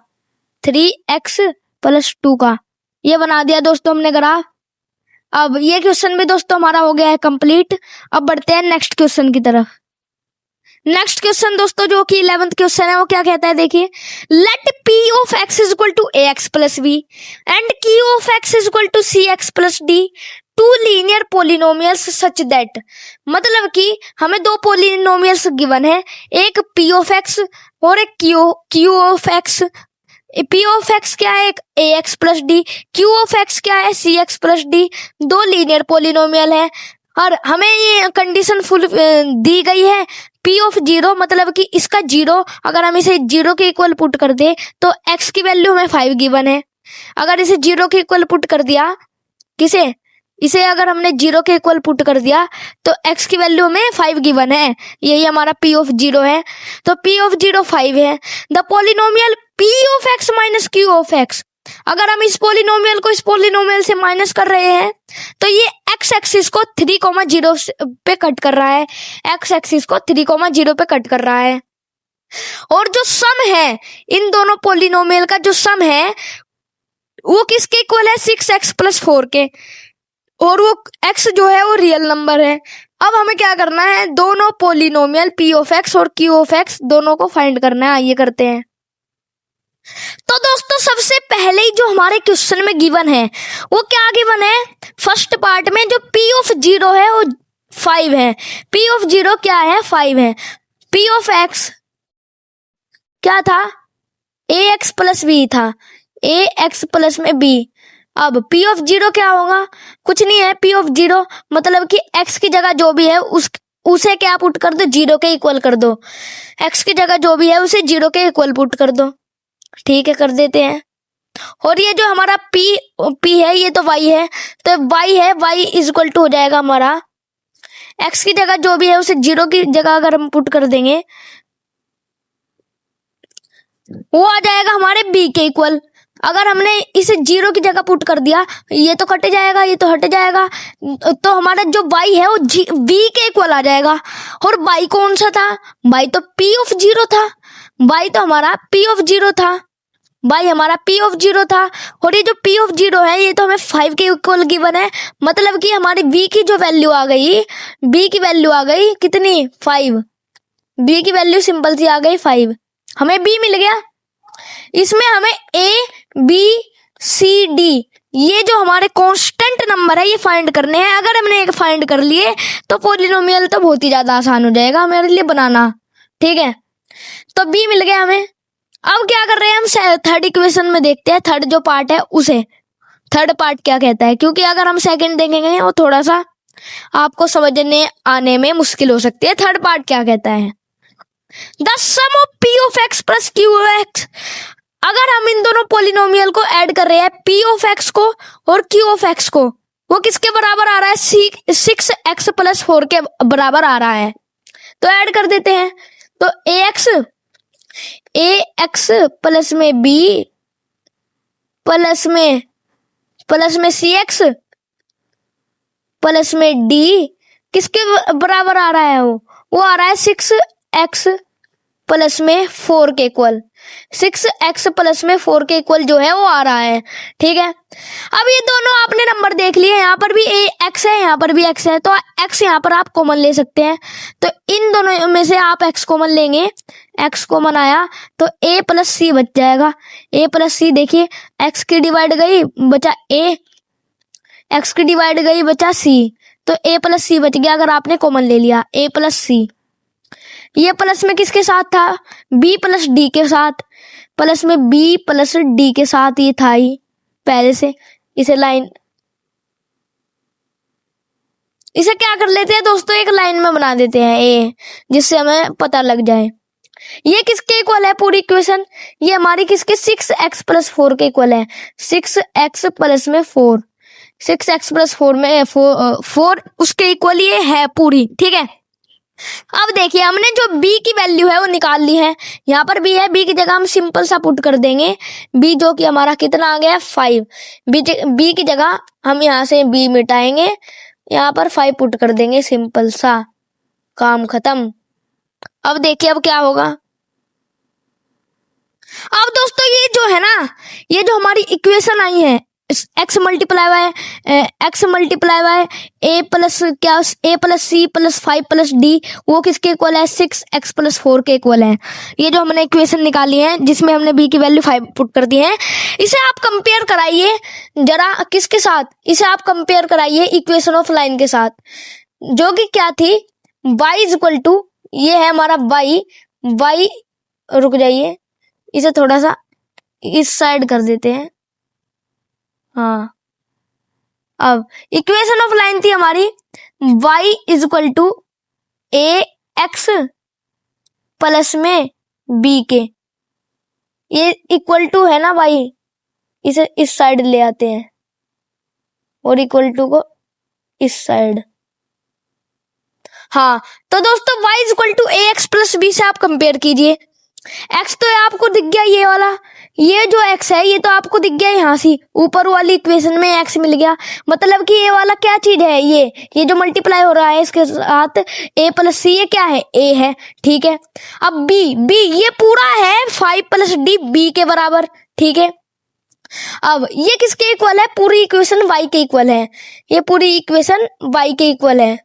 3x + 2 का ये बना दिया दोस्तों हमने ग्राफ। अब ये क्वेश्चन भी दोस्तों हमारा हो गया है कंप्लीट। अब बढ़ते हैं नेक्स्ट क्वेश्चन की तरफ। नेक्स्ट क्वेश्चन दोस्तों जो कि 11th क्वेश्चन है वो क्या कहता है, देखिए, late p of x = ax + b and q of x = cx + d, two linear polynomials such that. मतलब कि हमें दो पोलिनोमियल्स गिवन है, एक p of x और एक q of x। p of x क्या है, एक ax + d, q of x क्या है, cx + d। दो लीनियर पोलिनोमियल है और हमें ये कंडीशन फुल दी गई है p of 0, मतलब कि इसका 0 अगर हम इसे 0 के इक्वल पुट कर दे तो x की वैल्यू हमें 5 गिवन है। अगर इसे 0 के इक्वल पुट कर दिया, किसे, इसे अगर हमने 0 के इक्वल पुट कर दिया तो x की वैल्यू में 5 गिवन है, यही हमारा p ऑफ 0 है, तो p ऑफ 0 5 है। The polynomial p of x minus q of x, अगर हम इस पोलिनोमियल को इस पोलिनोमियल से माइनस कर रहे हैं तो ये x एक्सिस को 3,0 पे कट कर रहा है, x एक्सिस को 3,0 पे कट कर रहा है। और जो सम है इन दोनों पोलिनोमियल का, जो सम है वो किसके इक्वल है, 6x प्लस 4 के, और वो x जो है वो रियल नंबर है। अब हमें क्या करना है, दोनों पोलिनोमियल p ऑफ x और q ऑफ x दोनों को फाइंड करना है। आइए करते हैं। तो दोस्तों सबसे पहले ही जो हमारे क्वेश्चन में गिवन है वो क्या गिवन है, फर्स्ट पार्ट में जो p ऑफ 0 है वो 5 है, p ऑफ 0 क्या है, 5 है। p ऑफ x क्या था, ax प्लस b था, ax प्लस में b। अब p ऑफ 0 क्या होगा, कुछ नहीं है, p ऑफ 0 मतलब कि x की जगह जो भी है उसे क्या पुट कर दो, 0 के इक्वल कर दो, x की जगह जो भी है उसे 0 के इक्वल पुट कर दो। ठीक है, कर देते हैं। और ये जो हमारा p है ये तो y है, तो y है, y इज इक्वल टू हो जाएगा हमारा x की जगह जो भी है उसे 0 की जगह अगर हम पुट कर देंगे वो आ जाएगा हमारे b के इक्वल। अगर हमने इसे 0 की जगह पुट कर दिया ये तो कट जाएगा, ये तो हट जाएगा, तो हमारा जो y है वो v के इक्वल आ जाएगा। और y कौन सा था, y तो p ऑफ 0 था, y तो हमारा p ऑफ 0 था, y हमारा p ऑफ 0 था। और ये जो p ऑफ 0 है ये तो हमें 5 के इक्वल गिवन है, मतलब कि हमारी v की जो वैल्यू आ गई, b की वैल्यू आ गई कितनी, 5। b की वैल्यू सिंपल सी आ गई 5, हमें b मिल गया। इसमें हमें a b c d ये जो हमारे कांस्टेंट नंबर है ये फाइंड करने हैं। अगर हमने एक फाइंड कर लिए तो पॉलिनोमियल तो बहुत ही ज्यादा आसान हो जाएगा हमारे लिए बनाना। ठीक है, तो b मिल गया हमें। अब क्या कर रहे हैं हम, थर्ड इक्वेशन में देखते हैं, थर्ड जो पार्ट है उसे, थर्ड पार्ट क्या कहता है, क्योंकि अगर हम सेकंड देखेंगे वो थोड़ा सा आपको समझने आने में मुश्किल हो सकती है। थर्ड पार्ट क्या कहता है, the sum of p of x plus q of x, अगर हम इन दोनों पोलिनोमियल को ऐड कर रहे हैं p ऑफ x को और q ऑफ x को, वो किसके बराबर आ रहा है, 6x प्लस 4 के बराबर आ रहा है, तो ऐड कर देते हैं। तो ax प्लस में b प्लस में cx प्लस में d किसके बराबर आ रहा है, वो आ रहा है 6x प्लस में 4 के इक्वल, 6x प्लस में 4 के इक्वल जो है वो आ रहा है। ठीक है, अब ये दोनों आपने नंबर देख लिए, यहाँ पर भी x है, यहाँ पर भी x है, तो x यहाँ पर आप कॉमन ले सकते हैं, तो इन दोनों में से आप x कॉमन लेंगे, x कॉमन आया तो a प्लस c बच जाएगा। a प्लस c देखिए, x की डिवाइड गई बचा a, x की डिवाइड गई बचा c, तो a प्लस c बच गया अगर आपने कॉमन ले लिया, a प्लस c। ये प्लस में किसके साथ था, b प्लस d के साथ, प्लस में b प्लस d के साथ ये था ही पहले से। इसे क्या कर लेते हैं दोस्तों, एक लाइन में बना देते हैं a, जिससे हमें पता लग जाए ये किसके इक्वल है पूरी इक्वेशन, ये हमारी किसके, 6x प्लस 4 के इक्वल है। 6x प्लस में 4, 6x प्लस 4 में 4 उसके इक्वल ये है पूरी। ठीक है, अब देखिए हमने जो b की वैल्यू है वो निकाल ली है, यहाँ पर b है, b की जगह हम सिंपल सा पुट कर देंगे, b जो कि हमारा कितना आ गया 5, b की जगह हम यहाँ से b मिटाएंगे, यहाँ पर 5 पुट कर देंगे, सिंपल सा काम खत्म। अब देखिए अब क्या होगा, अब दोस्तों ये जो है ना, ये जो हमारी इक्वेशन आई है x multiply by a plus क्या, a plus c plus 5 plus d, वो किसके इक्वल है, 6x प्लस 4 के इक्वल है। ये जो हमने इक्वेशन निकाली है जिसमें हमने b की वैल्यू 5 पुट कर दी है, इसे आप कंपेयर कराइए जरा किसके साथ, इसे आप कंपेयर कराइए इक्वेशन ऑफ लाइन के साथ, जो कि क्या थी, y इज इक्वल टू, ये है हमारा y, रुक जाइए इसे थोड़ा सा इस साइड कर देते हैं। हाँ, अब इक्वेशन ऑफ लाइन थी हमारी y is equal to ax plus में b के, ये इक्वल टू है ना y, इसे इस साइड ले आते हैं और इक्वल टू को इस साइड। हाँ, तो दोस्तों y is equal to A x plus B से आप कंपेयर कीजिए। x तो आपको दिख गया ये वाला, ये जो x है ये तो आपको दिख गया यहाँ से, ऊपर वाली इक्वेशन में x मिल गया, मतलब कि ये वाला क्या चीज है, ये जो मल्टीप्लाई हो रहा है इसके साथ a प्लस सी, ये क्या है, a है, ठीक है। अब b ये पूरा है 5 प्लस डी b के बराबर, ठीक है। अब ये किसके इक्वल है, पूरी इक्वेशन y के इक्वल है, ये पूरी इक्वेशन y के इक्वल है।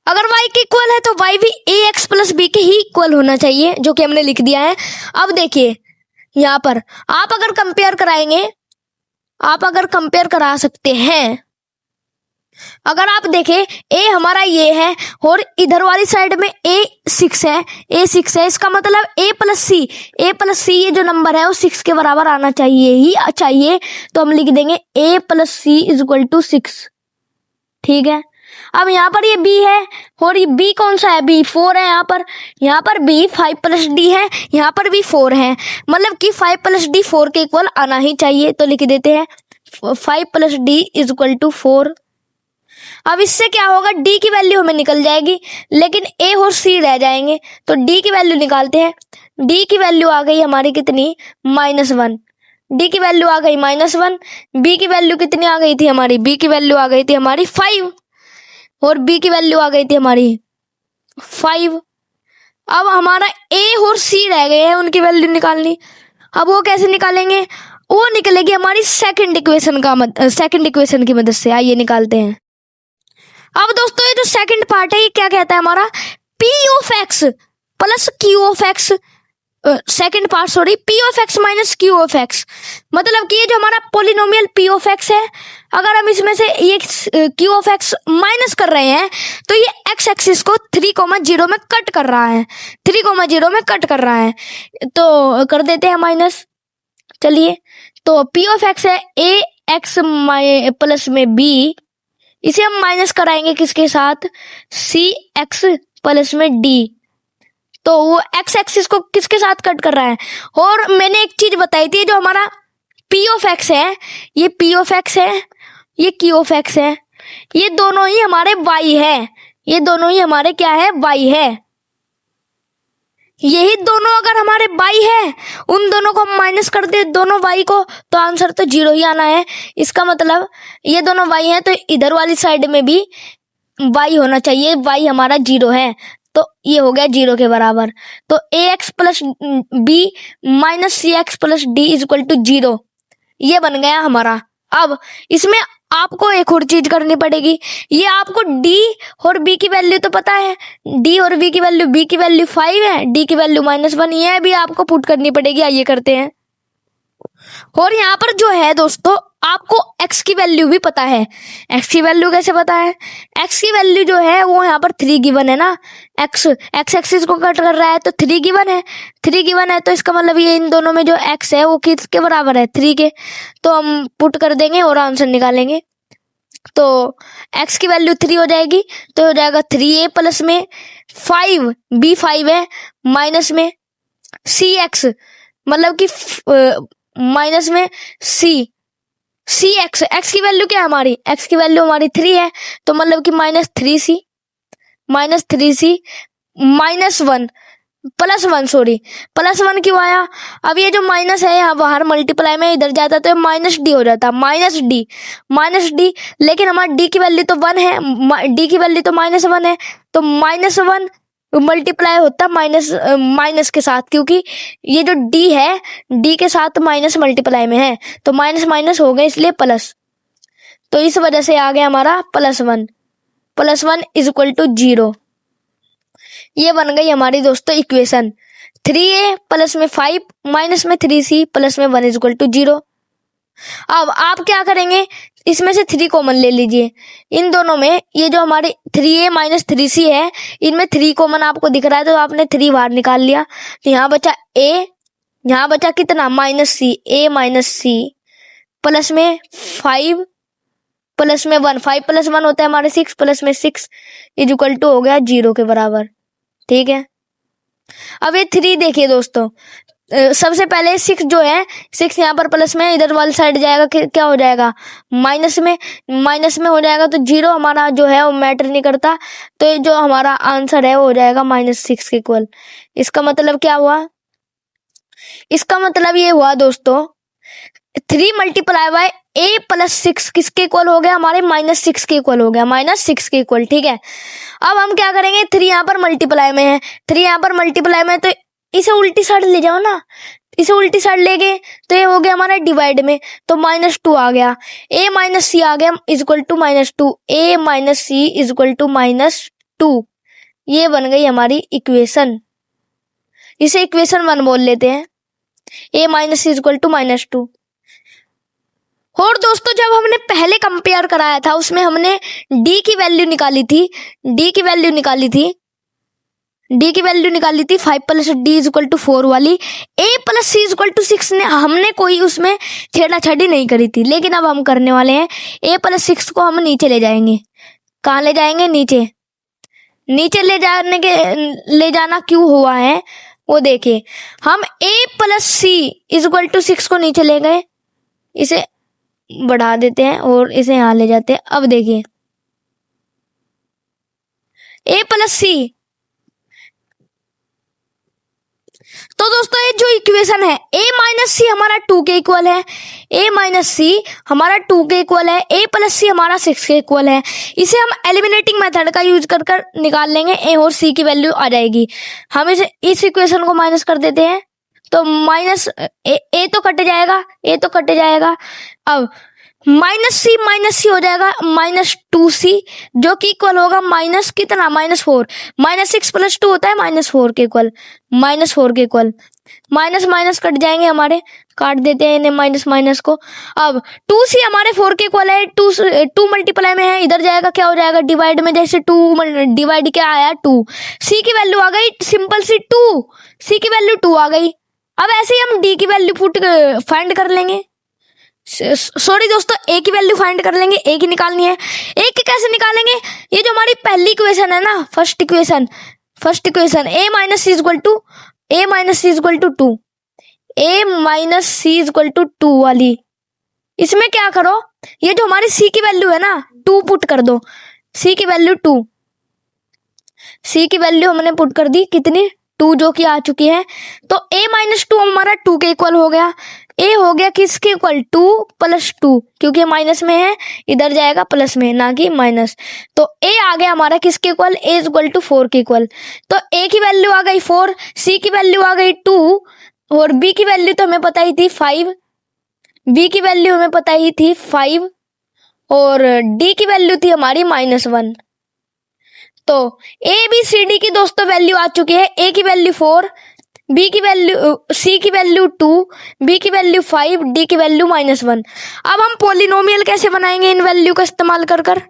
अगर y के इक्वल है तो y भी ए एक्स प्लस बी के ही इक्वल होना चाहिए, जो कि हमने लिख दिया है। अब देखिए यहाँ पर आप अगर कंपेयर कराएंगे, आप अगर कंपेयर करा सकते हैं, अगर आप देखें a हमारा ये है और इधर वाली साइड में a6 है, a6 है, इसका मतलब a प्लस सी ये जो नंबर है वो 6 के बराबर आना चाहिए ही चाहिए, तो हम लिख देंगे a plus C is equal to 6, ठीक है। अब यहाँ पर ये b है और ये b कौन सा है, b 4 है, यहाँ पर b 5 प्लस डी है, यहाँ पर भी 4 है, मतलब कि 5 प्लस डी 4 के इक्वल आना ही चाहिए, तो लिख देते हैं 5 plus D is equal to 4। अब इससे क्या होगा, d की वैल्यू हमें निकल जाएगी, लेकिन a और c रह जाएंगे, तो d की वैल्यू निकालते हैं। d की वैल्यू आ गई हमारी कितनी, -1, d की वैल्यू आ गई -1, b की वैल्यू कितनी आ गई थी हमारी, b की वैल्यू आ गई थी हमारी 5 और b की वैल्यू आ गई थी हमारी 5। अब हमारा a और c रह गए हैं, उनकी वैल्यू निकालनी। अब वो कैसे निकालेंगे, वो निकलेगी हमारी सेकंड इक्वेशन की मदद से, आइए निकालते हैं। अब दोस्तों ये जो सेकंड पार्ट है ये क्या कहता है हमारा, p of x plus q of x, second part sorry, p of x minus q of x, मतलब कि ये जो हमारा पोलिनोमियल p ऑफ x है, अगर हम इसमें से ये q ऑफ x माइनस कर रहे हैं तो ये x एक्सिस को 3,0 में कट कर रहा है, 3,0 में कट कर रहा है, तो कर देते हैं माइनस। चलिए, तो p ऑफ x है a x प्लस में b, इसे हम माइनस कराएंगे किसके साथ, c x प्लस में d, तो वो x एक्सिस को किसके साथ कट कर रहा है। और मैंने एक चीज बताई थी, जो हमारा p ऑफ x है, ये p ऑफ x है, ये q ऑफ x है, ये दोनों ही हमारे y है, ये दोनों ही हमारे क्या है, y है। यही दोनों अगर हमारे y है, उन दोनों को हम माइनस कर दे दोनों y को, तो आंसर तो 0 ही आना है। इसका मतलब ये दोनों y हैं, तो इधर वाली साइड में भी y होना चाहिए, y हमारा 0 है, तो ये हो गया 0 के बराबर। तो ax plus b minus C x plus D is equal to 0, ये बन गया हमारा। अब इसमें आपको एक और चीज करनी पड़ेगी, ये आपको d और b की वैल्यू तो पता है, d और b की वैल्यू 5 है, d की वैल्यू -1, ये भी आपको पुट करनी पड़ेगी, आइए करते हैं। और यहाँ पर जो है दोस्तों, आपको x की वैल्यू भी पता है। x की वैल्यू कैसे पता है, x की वैल्यू जो है वो यहाँ पर 3 गिवन है ना, x एक्सिस को कट कर रहा है तो 3 गिवन है, 3 गिवन है, तो इसका मतलब ये इन दोनों में जो x है वो किसके बराबर है, 3 के, तो हम पुट कर देंगे और आंसर निकालेंगे। तो x की वैल्यू 3 हो जाएगी, तो हो जाएगा 3a प्लस में 5, b 5 है, माइनस में सी एक्स, मतलब कि माइनस में सी एक्स, एक्स की वैल्यू क्या है हमारी, एक्स की वैल्यू हमारी 3 है, तो मतलब कि -3c -1 प्लस 1 क्यों आया, अब ये जो माइनस है यहाँ बाहर मल्टीप्लाई में इधर जाता तो माइनस डी हो जाता, माइनस डी, लेकिन हमारा डी की वैल्यू तो 1 है, डी की वैल्यू तो -1 है, तो -1 मल्टीप्लाई होता माइनस के साथ, क्योंकि ये जो डी है डी के साथ माइनस मल्टीप्लाई में है, तो माइनस हो गए इसलिए प्लस, तो इस वजह से आ गया हमारा +1 इज इक्वल टू 0। ये बन गई हमारी दोस्तों इक्वेशन, 3a प्लस में 5 माइनस में 3c प्लस में 1 इज इक्वल टू 0। अब आप क्या करेंगे, इसमें से 3 कॉमन ले लीजिए, इन दोनों में ये जो हमारी 3a माइनस 3c है, इनमें 3 कॉमन आपको दिख रहा है, तो आपने 3 बाहर निकाल लिया, तो यहाँ बचा a, यहाँ बचा कितना -c, a minus c plus में 5 प्लस में 1, 5 प्लस 1 होता है हमारे 6 प्लस में 6 इज इक्वल टू हो गया 0 के बराबर, ठीक है। अब ये 3 देखिए दोस्तों, सबसे पहले 6 जो है, 6 यहाँ पर प्लस में, इधर वाली साइड जाएगा, क्या हो जाएगा माइनस में हो जाएगा। तो 0 हमारा जो है वो मैटर नहीं करता। तो ये जो हमारा आंसर है वो हो जाएगा -6 के इक्वल। इसका मतलब क्या हुआ? इसका मतलब ये हुआ दोस्तों 3 मल्टीप्लाई बाय a प्लस 6 किसके इक्वल हो गया? हमारे -6 के इक्वल हो गया, -6 के इक्वल। ठीक है, अब हम क्या करेंगे, 3 यहाँ पर मल्टीप्लाई में है, 3 यहाँ पर मल्टीप्लाई में, तो इसे उल्टी साइड ले जाओ ना, इसे उल्टी साइड ले गए तो ये हो गया हमारा डिवाइड में, तो -2 आ गया, a माइनस सी आ गया equal to -2, a minus C equal to -2। ये बन गई हमारी इक्वेशन, इसे इक्वेशन 1 बोल लेते हैं, a minus C equal to -2। और दोस्तों जब हमने पहले कंपेयर कराया था उसमें हमने d की वैल्यू निकाली थी, d की वैल्यू निकाली थी 5 plus D is equal to 4 वाली, a plus C is equal to 6 ने हमने कोई उसमें छेड़ाछाड़ी नहीं करी थी। लेकिन अब हम करने वाले हैं a प्लस 6 को हम नीचे ले जाएंगे। कहाँ ले जाएंगे? नीचे ले जाना क्यों हुआ है वो देखिए, हम a plus C is equal to 6 को नीचे ले गए, इसे बढ़ा देते हैं और इसे यहां ले जाते हैं। अब देखिए a प्लस सी, तो दोस्तों ये जो इक्वेशन है a माइनस सी हमारा 2 के इक्वल है, a माइनस सी हमारा 2 के इक्वल है, a प्लस सी हमारा 6 के इक्वल है। इसे हम एलिमिनेटिंग मेथड का यूज कर निकाल लेंगे, a और c की वैल्यू आ जाएगी। हम इस इक्वेशन को माइनस कर देते हैं, तो माइनस a तो कट जाएगा, अब माइनस सी हो जाएगा -2c, जो कि इक्वल होगा माइनस कितना, -4, -6 प्लस 2 होता है -4 के इक्वल, माइनस कट जाएंगे हमारे, काट देते हैं इन्हें माइनस को। अब 2c हमारे 4 के इक्वल है, 2 मल्टीप्लाई में है, इधर जाएगा क्या हो जाएगा डिवाइड में, जैसे 2 डिवाइड क्या आया 2, c की वैल्यू आ गई सिंपल सी 2, c की वैल्यू 2 आ गई। अब ऐसे ही हम d की वैल्यू फाइंड कर लेंगे, सॉरी दोस्तों a की वैल्यू फाइंड कर लेंगे, a की निकालनी है। a की कैसे निकालेंगे? ये जो हमारी पहली इक्वेशन है ना, first equation a minus C equal to 2, a minus C equal to 2 वाली, इसमें क्या करो, ये जो हमारी c की वैल्यू है ना 2 पुट कर दो, c की वैल्यू 2, c की वैल्यू हमने पुट कर दी कितनी 2, जो कि आ चुकी है। तो a माइनस 2 हमारा 2 के इक्वल हो गया, a हो गया किसके इक्वल 2 प्लस 2, क्योंकि माइनस में है इधर जाएगा प्लस में ना कि माइनस, तो a आ गया हमारा किसके इक्वल, a इक्वल टू 4 के इक्वल। तो a की वैल्यू आ गई 4, c की वैल्यू आ गई 2 और b की वैल्यू तो हमें पता ही थी 5, b की वैल्यू हमें पता ही थी 5 और d की वैल्यू थी हमारी -1। तो a b c d की दोस्तों वैल्यू आ चुकी है, a की वैल्यू 4, b की वैल्यू c की वैल्यू 2, b की वैल्यू 5, d की वैल्यू -1। अब हम पॉलिनोमियल कैसे बनाएंगे इन वैल्यू का इस्तेमाल कर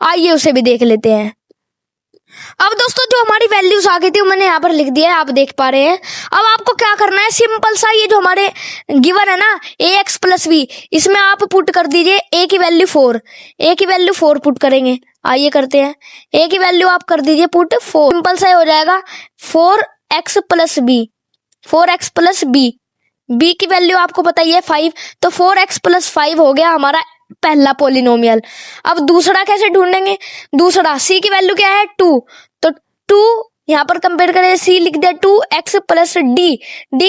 आइए उसे भी देख लेते हैं। अब दोस्तों जो हमारी वैल्यूज आ गई थी मैंने यहाँ पर लिख दिया है, आप देख पा रहे हैं। अब आपको क्या करना है, सिंपल सा ये जो हमारे गिवन है ना ax प्लस b, इसमें आप पुट कर दीजिए a की वैल्यू 4 पुट करेंगे। आइए करते हैं, a की वैल्यू आप कर दीजिए पुट 4, सिंपल सा हो जाएगा 4x प्लस b, b की वैल्यू आपको पता ही है 5, तो 4x प्लस 5 हो गया हमारा पहला पॉलिनोमियल। अब दूसरा कैसे ढूंढेंगे, दूसरा c की वैल्यू क्या है 2, तो 2 यहाँ पर कंपेयर करें, c लिख दिया 2x प्लस d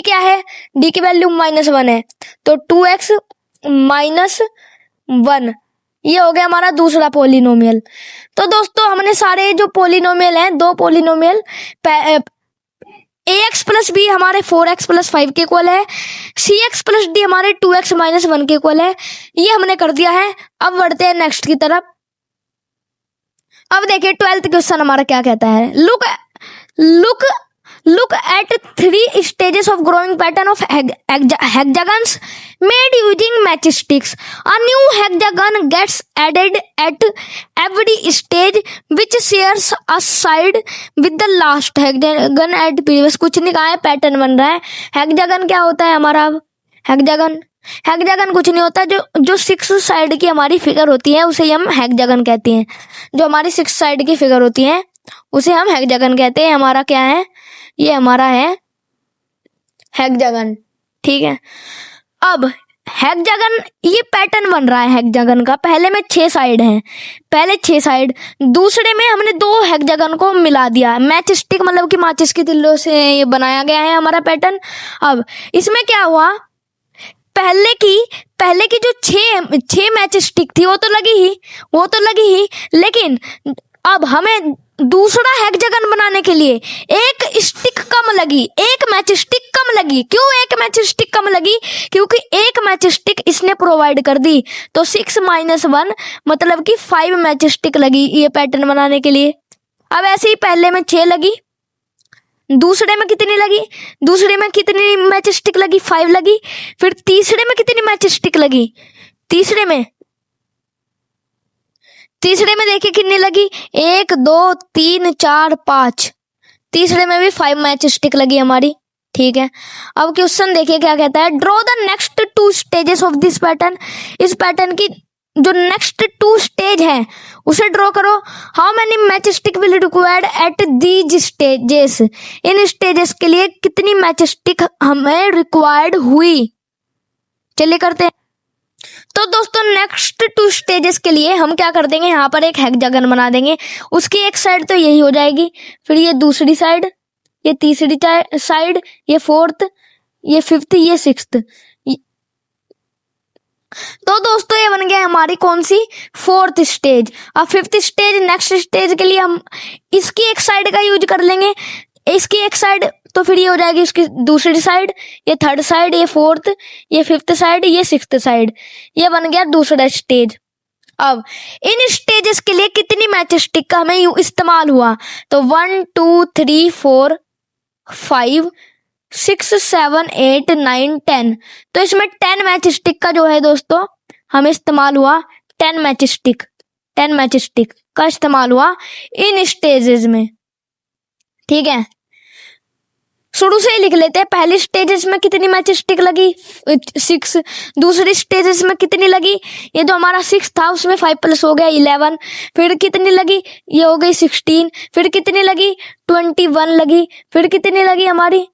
क्या है, d की वैल्यू -1 है, तो 2x -1, ये हो गया हमारा दूसरा पॉलिनोमियल। तो दोस्तों हमने सारे जो पॉलिनोमियल हैं, 2 पॉलिनोमियल, ax प्लस b हमारे 4x प्लस 5 के इक्वल है, cx प्लस d हमारे 2x -1 के इक्वल है, ये हमने कर दिया है। अब बढ़ते हैं नेक्स्ट की तरफ। अब देखिए 12th क्वेश्चन हमारा क्या कहता है, look at 3 stages of growing pattern of hexagons made using matchsticks. A new hexagon gets added at every stage which shares a side with the last hexagon at previous। कुछ नहीं कहा है, pattern बन रहा है। हेक्सागन क्या होता है हमारा, अब हेक्सागन कुछ नहीं होता, जो 6 साइड की हमारी फिगर होती है उसे हम हेक्सागन कहते हैं। जो हमारी 6 साइड की फिगर होती है उसे हम हेक्सागन कहते हैं। हमारा क्या है, ये हमारा है हेक्सागन। ठीक है, अब हेक्सागन ये पैटर्न बन रहा है हेक्सागन का। पहले में 6 साइड हैं, पहले 6 साइड, दूसरे में हमने 2 हेक्सागन को मिला दिया। मैच स्टिक मतलब कि माचिस की तिल्लों से ये बनाया गया है हमारा पैटर्न। अब इसमें क्या हुआ, पहले की जो 6 मैच स्टिक थी वो तो लगी ही, लेकिन अब हमें दूसरा हेक्सागन बनाने के लिए एक स्टिक कम लगी, एक मैच स्टिक कम लगी। क्यों एक मैच स्टिक कम लगी? क्योंकि एक मैच स्टिक इसने प्रोवाइड कर दी, तो 6 - 1 मतलब कि 5 मैच स्टिक लगी ये पैटर्न बनाने के लिए। अब ऐसे ही पहले में 6 लगी, दूसरे में कितनी लगी, दूसरे में कितनी मैच स्टिक लगी, 5 लगी। फिर तीसरे में कितनी मैच स्टिक लगी, तीसरे में देखिए कितनी लगी, 1 2 3 4 5, तीसरे में भी 5 मैच स्टिक लगी हमारी। ठीक है, अब क्वेश्चन देखिए क्या कहता है, draw the next 2 stages of this pattern. इस पैटर्न की जो नेक्स्ट 2 स्टेज है उसे ड्रॉ करो। How many match stick will required at these stages. In stages के लिए कितनी मैच स्टिक हमें रिक्वायर्ड हुई। चलिए करते हैं। तो दोस्तों नेक्स्ट 2 स्टेजेस के लिए हम क्या कर देंगे, यहाँ पर एक हेक्सागन बना देंगे। उसकी एक साइड तो यही हो जाएगी, फिर ये दूसरी साइड, ये तीसरी साइड, ये 4th, ये 5th, ये 6th। तो दोस्तों ये बन गया हमारी कौन सी, 4th स्टेज। अब 5th स्टेज, नेक्स्ट स्टेज के लिए हम इसकी एक साइड का यूज कर लेंगे, इसकी एक साइड, तो फिर ये हो जाएगी उसकी दूसरी साइड, ये 3rd साइड, ये 4th, ये 5th साइड, ये 6th साइड। ये बन गया दूसरा स्टेज। अब इन स्टेजेस के लिए कितनी मैच स्टिक का हमें इस्तेमाल हुआ, तो 1 2 3 4 5 6 7 8 9 10। तो इसमें 10 मैच स्टिक का जो है दोस्तों हमें इस्तेमाल हुआ, 10 मैच स्टिक का इस्तेमाल हुआ इन स्टेजेस में। ठीक है, शुरू से ही लिख लेते हैं। पहली स्टेजेस में कितनी मैच स्टिक लगी, 6। दूसरी स्टेजेस में कितनी लगी, ये जो हमारा 6 था उसमें 5 प्लस हो गया 11। फिर कितनी लगी, ये हो गई 16। फिर कितनी लगी, 21 लगी। फिर कितनी लगी हमारी,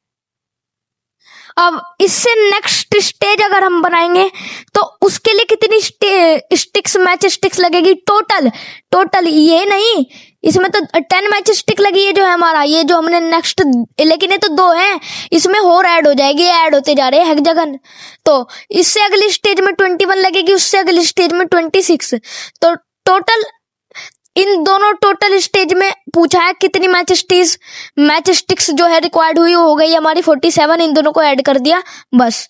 अब इससे नेक्स्ट स्टेज अगर हम बनाएंगे तो उसके लिए कितनी स्टिक्स मैच स्टिक्स लगेगी टोटल ये नहीं, इसमें तो 10 मैच स्टिक लगी है जो है हमारा, ये जो हमने नेक्स्ट, लेकिन ये तो 2 है, इसमें और ऐड हो जाएगी, ऐड होते जा रहे हैं हेक्सागन। तो इससे अगली स्टेज में 21 लगेगी, उससे अगली स्टेज में 26। तो टोटल इन दोनों टोटल स्टेज में पूछा है कितनी मैच स्टिक्स जो है रिक्वायर्ड हुई, हो गई हमारी 47। इन दोनों को ऐड कर दिया बस।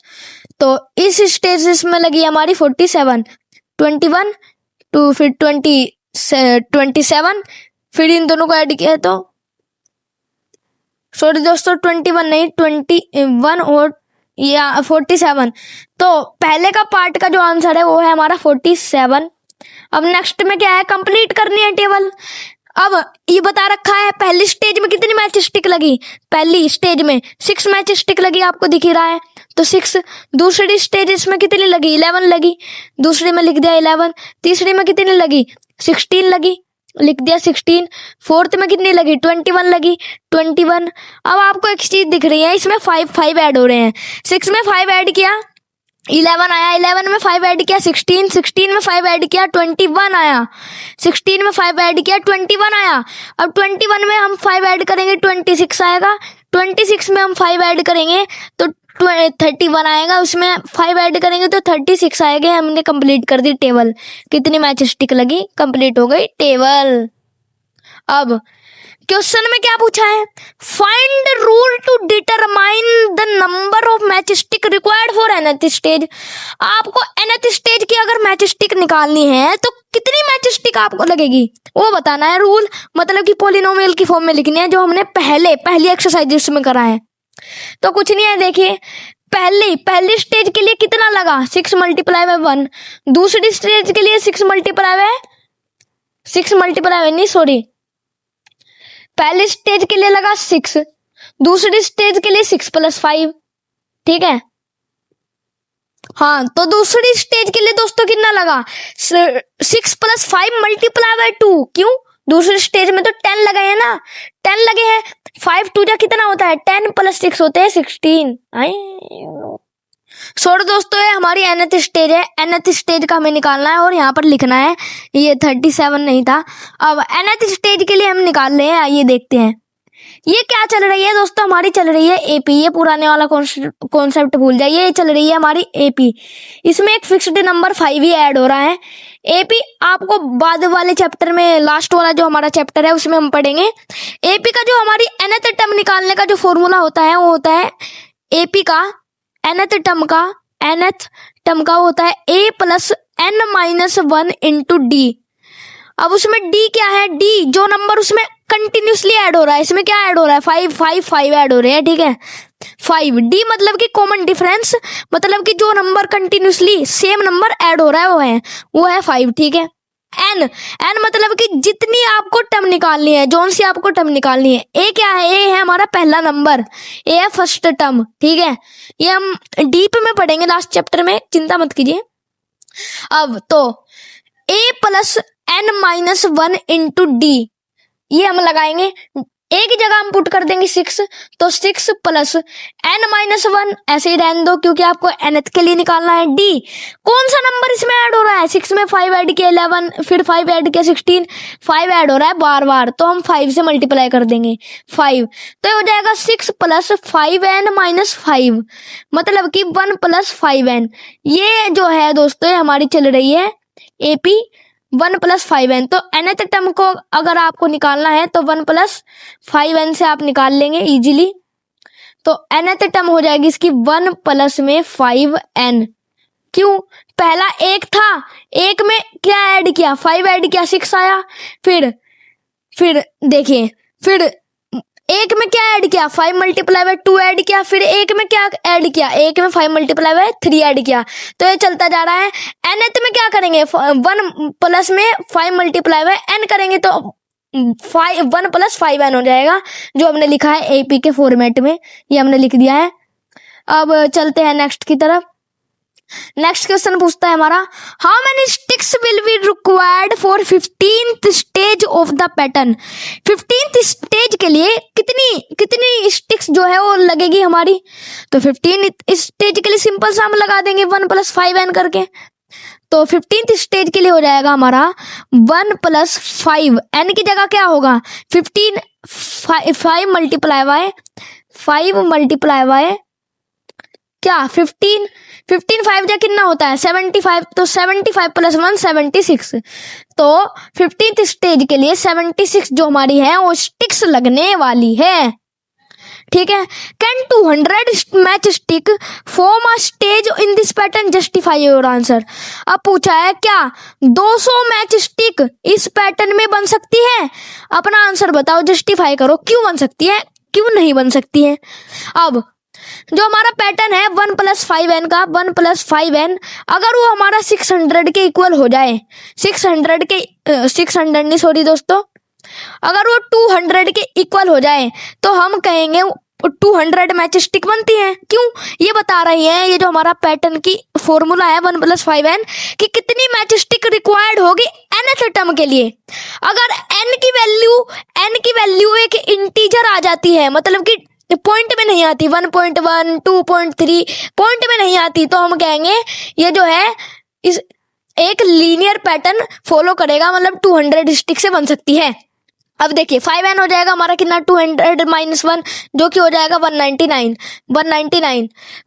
तो इस स्टेज में लगी हमारी 47, 21 टू फिर 27, फिर इन दोनों को ऐड किया तो सॉरी दोस्तों 21 नहीं 21 और या 47। तो पहले का पार्ट का जो आंसर है वो है हमारा 47। अब नेक्स्ट में क्या है, कंप्लीट करनी है टेबल। अब ये बता रखा है पहली स्टेज में कितनी मैच स्टिक लगी, पहली स्टेज में 6 मैच स्टिक लगी, आपको दिख ही रहा है तो 6। दूसरी स्टेज में कितनी लगी, 11 लगी, दूसरे में लिख दिया 11। तीसरी में कितनी लगी, 16 लगी, लिख दिया 16। 4th में कितनी लगी, 21 लगी, 21। अब आपको एक चीज दिख रही है, इसमें 5 ऐड हो रहे हैं। 6 में 5 ऐड किया 11 आया, 11 में 5 ऐड किया 16 में 5 ऐड किया 21 आया, 16 में 5 ऐड किया 21 आया। अब 21 में हम 5 ऐड करेंगे 26 आएगा, 26 में हम 5 ऐड करेंगे तो 31 आएगा, उसमें 5 ऐड करेंगे तो 36 आएगा। हमने कंप्लीट कर दी टेबल, कितनी मैच स्टिक लगी, कंप्लीट हो गई टेबल। अब क्वेश्चन में क्या पूछा है, find rule to determine the number of match stick required for nth stage. आपको nth स्टेज की अगर मैच स्टिक निकालनी है तो कितनी मैच स्टिक आपको लगेगी वो बताना है। रूल मतलब कि पॉलिनोमियल की फॉर्म में लिखनी है, जो हमने पहली एक्सरसाइज में करा है। तो कुछ नहीं है, देखिए पहली स्टेज के लिए कितना लगा, 6 × 1। दूसरी स्टेज के लिए 6 × पहली स्टेज के लिए लगा 6, दूसरी स्टेज के लिए 6 + 5। ठीक है, हाँ तो दूसरी स्टेज के लिए दोस्तों कितना लगा, 6 + 5 × 2। क्यों, दूसरी स्टेज में तो 10 लगाए हैं ना, 10 लगे हैं, 5 2 जा कितना होता है, 10 + 6 होते हैं 16। सॉरी दोस्तों, ये हमारी nth स्टेज है, nth स्टेज का हमें निकालना है और यहाँ पर लिखना है, ये 37 नहीं था। अब nth स्टेज के लिए हम निकाल रहे हैं, आइए देखते हैं। ये क्या चल रही है दोस्तों, हमारी चल रही है एपी। ये पुराने वाला कॉन्सेप्ट भूल जाइए, ये चल रही है हमारी एपी। इसमें एक फिक्स्ड नंबर 5 ही ऐड हो रहा है। एपी आपको बाद वाले चैप्टर में, लास्ट वाला जो हमारा चैप्टर है उसमें हम पढ़ेंगे। एपी का जो हमारी nth टर्म निकालने का जो फॉर्मूला होता है वो होता है एपी का nth टर्म का होता है a + n-1 × d। अब उसमें d क्या है, d जो नंबर उसमें कंटिन्यूसली ऐड हो रहा है, इसमें क्या ऐड हो रहा है, 5 ऐड हो रहे हैं, ठीक है 5। d मतलब कि कॉमन डिफरेंस, मतलब कि जो number continuously same number add हो रहा है वो है 5, ठीक है। n मतलब कि जितनी आपको टर्म निकालनी है, जोन सी आपको टर्म निकालनी है। a क्या है, a है हमारा पहला नंबर, a है फर्स्ट टर्म, ठीक है। ये हम डीप में पढ़ेंगे लास्ट चैप्टर में, चिंता मत कीजिए। अब तो a + n-1 × d ये हम लगाएंगे, एक ही जगह हम पुट कर देंगे 6, तो 6 + n-1 ऐसे ही रहने दो क्योंकि आपको nth के लिए निकालना है। d कौन सा नंबर इसमें ऐड हो रहा है, 6 में 5 ऐड किया 11, फिर 5 ऐड किया 16, 5 ऐड हो रहा है बार बार, तो हम 5 से मल्टीप्लाई कर देंगे 5, तो ये हो जाएगा 6 + 5n-5, मतलब कि 1 + 5n। ये जो है दोस्तों ये हमारी चल रही है एपी 1 + 5n। तो nth टर्म को अगर आपको निकालना है तो 1 + 5n से आप निकाल लेंगे इजीली। तो nth टर्म हो जाएगी इसकी 1 + में 5n। क्यों, पहला एक था, एक में क्या ऐड किया, 5 ऐड किया 6 आया, फिर देखिए, फिर एक में क्या ऐड किया, 5 × 2 ऐड किया, फिर एक में क्या ऐड किया, एक में 5 × 3 ऐड किया, तो ये चलता जा रहा है। nth में क्या करेंगे, 1 + में 5 × n करेंगे, तो 1 + 5n हो जाएगा, जो हमने लिखा है एपी के फॉर्मेट में, ये हमने लिख दिया है। अब चलते हैं नेक्स्ट की तरफ। नेक्स्ट क्वेश्चन पूछता है हमारा, how many sticks will be required for 15th stage of the pattern. 15th stage के लिए कितनी स्टिक्स जो है वो लगेगी हमारी। तो 15th स्टेज के लिए सिंपल सा हम लगा देंगे 1 + 5n करके। तो 15th स्टेज के लिए हो जाएगा हमारा 1 + 5, n की जगह क्या होगा 15, 5 मल्टीप्लाई बाय क्या 15 5 जा कितना होता है 75, तो 75 + 1 76। तो 15th स्टेज के लिए 76 जो हमारी है वो स्टिक्स लगने वाली है, ठीक है। Can 200 match stick form a stage in this pattern, justify your answer. अब पूछा है क्या 200 मैच स्टिक इस पैटर्न में बन सकती है, अपना आंसर बताओ, जस्टिफाई करो, क्यों बन सकती है, क्यों नहीं बन सकती है। अब जो हमारा पैटर्न है 1 + 5n का, 1 + 5n अगर वो हमारा 600 के इक्वल हो जाए, 600 नहीं सॉरी दोस्तों, अगर वो 200 के इक्वल हो जाए तो हम कहेंगे 200 मैच स्टिक बनती है। क्यों, ये बता रही है, ये जो हमारा पैटर्न की फॉर्मूला है 1 + 5n कि कितनी मैच स्टिक रिक्वायर्ड होगी nth टर्म के लिए। अगर n की वैल्यू एक इंटीजर आ जाती है, मतलब कि पॉइंट में नहीं आती, 1.1 2.3 पॉइंट में नहीं आती, तो हम कहेंगे ये जो है इस एक लीनियर पैटर्न फॉलो करेगा, मतलब 200 स्टिक से बन सकती है। अब देखिए 5n हो जाएगा हमारा कितना 200 - 1 जो कि हो जाएगा 199,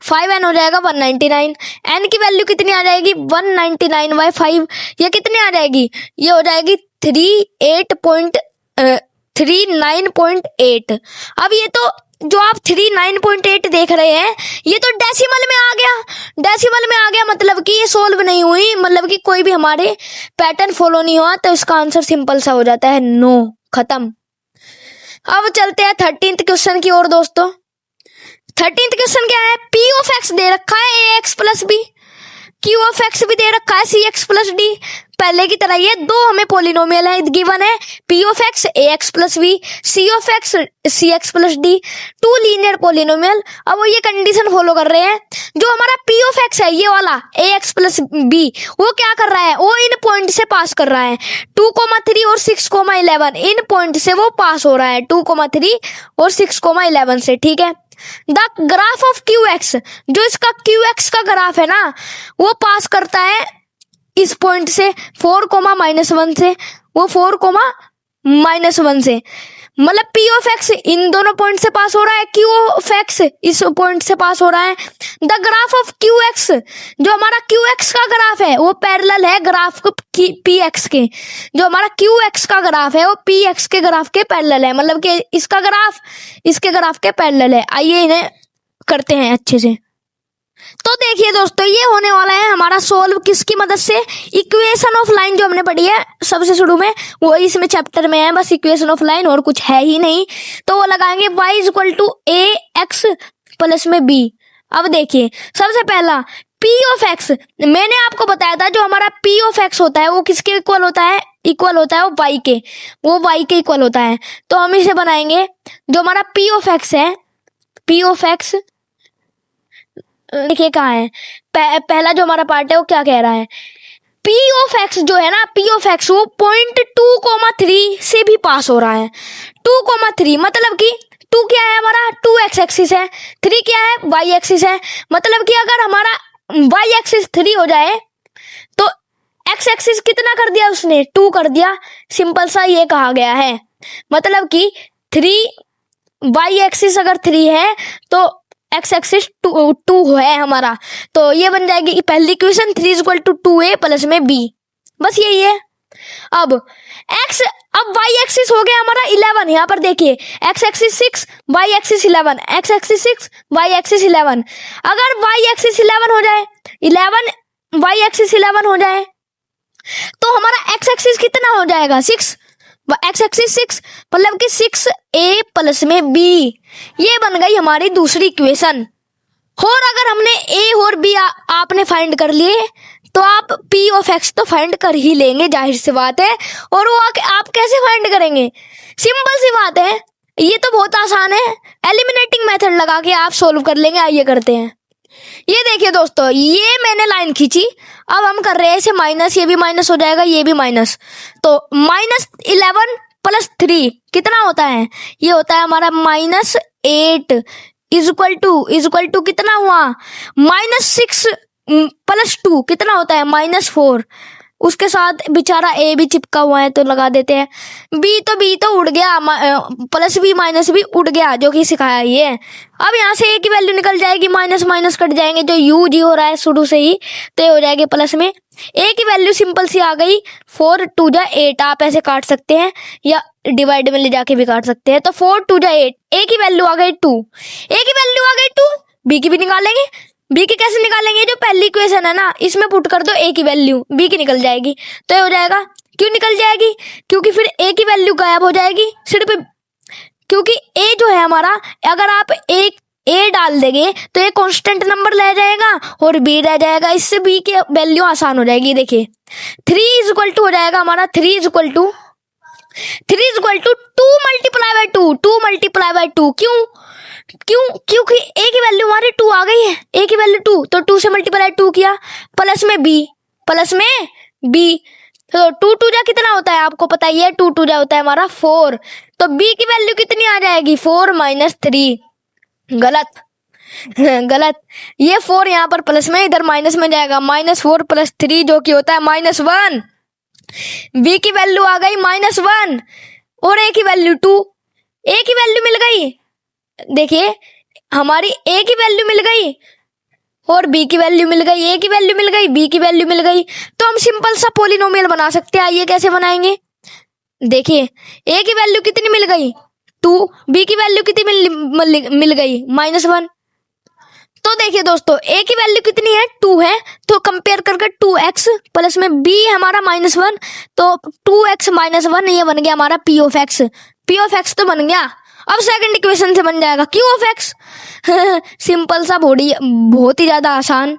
5n हो जाएगा 199। n की वैल्यू कितनी आ जाएगी 199/5, ये कितनी आ जाएगी, ये हो जाएगी 39.8। अब ये तो जो आप 39.8 देख रहे हैं ये तो डेसिमल में आ गया, मतलब कि ये सोल्व नहीं हुई, मतलब कि कोई भी हमारे पैटर्न फॉलो नहीं हुआ, तो इसका आंसर सिंपल सा हो जाता है नो, खत्म। अब चलते हैं 13th क्वेश्चन की ओर दोस्तों। 13th क्वेश्चन क्या है, p of x दे रखा है ax + b, Q of x भी दे रखा है सी एक्स प्लस डी, पहले की तरह ये दो हमें पोलिनोमियल है गिवन है, p of x a x plus b, c of x c x plus d, two linear polynomial. अब वो ये कंडीशन फॉलो कर रहे हैं, जो हमारा पी ऑफ एक्स है ये वाला ए एक्स प्लस बी, वो क्या कर रहा है, वो इन पॉइंट से पास कर रहा है 2,3 और 6,11, इन पॉइंट से वो पास हो रहा है 2,3 और 6,11 से, ठीक है। The graph of Q x, जो इसका क्यू एक्स का ग्राफ है ना, वो पास करता है इस पॉइंट से 4,-1 से, वो 4,-1 से, मतलब पी ऑफ एक्स इन दोनों पॉइंट से पास हो रहा है, क्यू ऑफ एक्स इस पॉइंट से पास हो रहा है। The graph of Q x, जो हमारा क्यू एक्स का ग्राफ है वो पैरेलल है ग्राफ पी एक्स के, जो हमारा क्यू एक्स का ग्राफ है वो पी एक्स के ग्राफ के पैरेलल है, मतलब कि इसका ग्राफ इसके ग्राफ के पैरेलल है। आइए इन्हें करते हैं अच्छे से। तो देखिए दोस्तों, ये होने वाला है हमारा सोल्व किसकी मदद से, इक्वेशन ऑफ लाइन जो हमने पढ़ी है सबसे शुरू में, वो इसमें चैप्टर में है, बस इक्वेशन ऑफ लाइन और कुछ है ही नहीं। तो वो लगाएंगे y equal to A x plus में b। अब देखिए सबसे पहला p ऑफ x, मैंने आपको बताया था जो हमारा p ऑफ x होता है वो किसके इक्वल होता है, इक्वल होता है वो y के, वो y के इक्वल होता है। तो हम इसे बनाएंगे, जो हमारा p ऑफ x है, p ऑफ x देखिए कहाँ है, पहला जो हमारा पार्ट है वो क्या कह रहा है, P ऑफ x जो है ना, P ऑफ x वो पॉइंट 2,3 से भी पास हो रहा है, 2,3 मतलब कि 2 क्या है हमारा, 2 x एक्सिस है, 3 क्या है y एक्सिस है, मतलब कि अगर हमारा y एक्सिस 3 हो जाए तो x एक्सिस कितना कर दिया उसने, 2 कर दिया, सिंपल सा ये कहा गया है। मतलब कि 3 y एक्सिस अगर 3 है तो x एक्सिस 2 है हमारा, तो ये बन जाएगी पहली equation 3 equal to 2a plus में b, बस यही है। अब y एक्सिस हो गया हमारा 11, यहाँ पर देखिए x axis 6 y axis 11, x axis 6 y axis 11, अगर y एक्सिस 11 हो जाए, 11 y एक्सिस 11 हो जाए तो हमारा x एक्सिस कितना हो जाएगा, 6, x एक्सिस 6 मतलब कि 6a प्लस में b, ये बन गई हमारी दूसरी इक्वेशन। और अगर हमने a और b आपने फाइंड कर लिए तो आप p ऑफ x तो फाइंड कर ही लेंगे, जाहिर सी बात है। और वो आप कैसे फाइंड करेंगे, सिंपल सी बात है, ये तो बहुत आसान है, एलिमिनेटिंग मेथड लगा के आप सोल्व कर लेंगे। आइए करते हैं। ये देखिए दोस्तों, ये मैंने लाइन खींची, अब हम कर रहे हैं इसे माइनस, ये भी माइनस हो जाएगा, ये भी माइनस, तो -11 प्लस 3 कितना होता है, ये होता है हमारा -8 इज इक्वल टू कितना हुआ, -6 प्लस 2 कितना होता है, -4, उसके साथ बेचारा ए भी चिपका हुआ है तो लगा देते हैं, बी तो उड़ गया, प्लस बी माइनस भी उड़ गया जो कि सिखाया ये। अब यहाँ से ए की वैल्यू निकल जाएगी, माइनस माइनस कट जाएंगे, जो यू जी हो रहा है शुरू से ही, तो ये हो जाएगी प्लस में। ए की वैल्यू सिंपल सी आ गई, 4 2 जा 8, आप ऐसे काट सकते हैं या डिवाइड में ले जाके भी काट सकते हैं। तो 4 2 जा 8, ए की वैल्यू आ गई 2, ए की वैल्यू आ गई 2, बी की भी निकालेंगे, बी की कैसे निकालेंगे, जो पहली इक्वेशन है ना इसमें पुट कर दो ए की वैल्यू, बी की निकल जाएगी, तो ये हो जाएगा, क्यों निकल जाएगी, क्योंकि फिर ए की वैल्यू गायब हो जाएगी सिर्फ, क्योंकि ए जो है हमारा, अगर आप ए डाल देंगे तो ये कांस्टेंट नंबर रह जाएगा और बी रह जाएगा, इससे बी की वैल्यू आसान हो जाएगी। देखिए 3 इज इक्वल टू हो जाएगा हमारा, 3 is equal to 2 multiply by 2, क्योंकि ए की वैल्यू हमारी 2 आ गई है, ए की वैल्यू 2, तो 2 से मल्टीप्लाई 2 किया, प्लस में बी, तो 2 2 जा कितना होता है आपको पता ही है, 2 2 जा होता है हमारा 4, तो बी की वैल्यू कितनी आ जाएगी, 4 - 3, गलत, ये 4 यहाँ पर प्लस में, इधर माइनस में जाएगा, -4 + 3 जो कि होता है -1, बी की वैल्यू आ गई -1 और ए की वैल्यू 2, ए की वैल्यू मिल गई, देखिए हमारी ए की वैल्यू मिल गई और बी की वैल्यू मिल गई, ए की वैल्यू मिल गई, बी की वैल्यू मिल गई, तो हम सिंपल सा पोलिनोमियल बना सकते हैं। आइए कैसे बनाएंगे, देखिए ए की वैल्यू कितनी मिल गई 2, बी की वैल्यू कितनी मिल गई -1, तो देखिए दोस्तों ए की वैल्यू कितनी है 2 है, तो कंपेयर करके 2x प्लस में बी हमारा -1, तो 2x - 1 ये बन गया हमारा p ऑफ x तो बन गया। अब सेकंड इक्वेशन से बन जाएगा q ऑफ x, सिंपल सा बहुत ही ज्यादा आसान।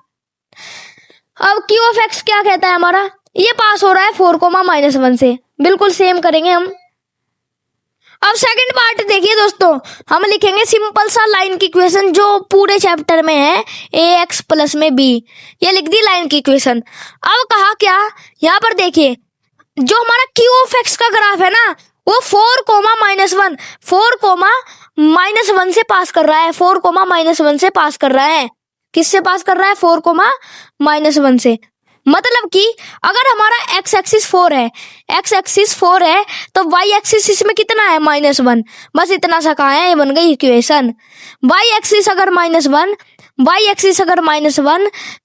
अब क्यू ऑफ एक्स क्या कहता है हमारा, ये पास हो रहा है 4, -1 से, बिल्कुल सेम करेंगे हम। अब सेकंड पार्ट देखिए दोस्तों, हम लिखेंगे सिंपल सा लाइन की इक्वेशन जो पूरे चैप्टर में है, ax प्लस में b, ये लिख दी लाइन की इक्वेशन। अब कहा क्या, यहाँ पर देखिए जो हमारा q ऑफ x का ग्राफ है ना, वो 4, -1 से पास कर रहा है, 4, -1 से पास कर रहा है। किससे पास कर रहा है, 4, -1 से। मतलब कि अगर हमारा x एक्सिस 4 है, तो y एक्सिस इसमें कितना है, -1, बस इतना सा कहा है, ये बन गई इक्वेशन। y एक्सिस अगर -1,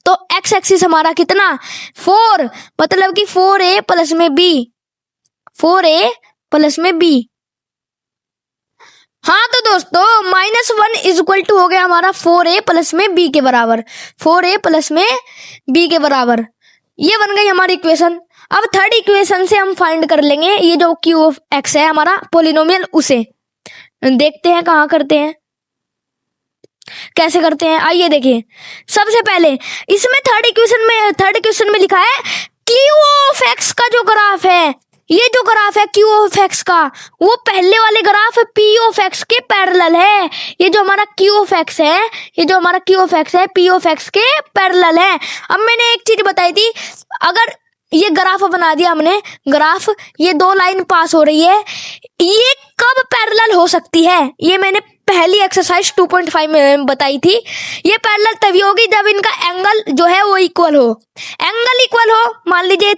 तो x एक्सिस हमारा कितना, 4, मतलब कि 4a प्लस में b। हाँ तो दोस्तों -1 इक्वल टू हो गया हमारा 4a प्लस में b के बराबर, 4a प्लस में b के बराबर, ये बन गई हमारी इक्वेशन। अब थर्ड इक्वेशन से हम फाइंड कर लेंगे ये जो q ऑफ x है हमारा पोलिनोमियल, उसे देखते हैं कहाँ करते हैं, कैसे करते हैं। आइए देखिए, सबसे पहले इसमें थर्ड इक्वेशन में लिखा है q ऑफ x का जो ग्राफ है, ये जो ग्राफ है q ऑफ x का, वो पहले वाले ग्राफ p ऑफ x के पैरेलल है। ये जो हमारा q ऑफ x है, p ऑफ x के पैरेलल है। अब मैंने एक चीज बताई थी, अगर ये ग्राफ बना दिया हमने, ग्राफ ये दो लाइन पास हो रही है, ये कब पैरेलल हो सकती है, ये मैंने पहली एक्सरसाइज 2.5 में बताई थी। ये पैरेलल तभी होगी जब इनका एंगल जो है वो इक्वल हो। एंगल इक्वल हो, मान लीजिए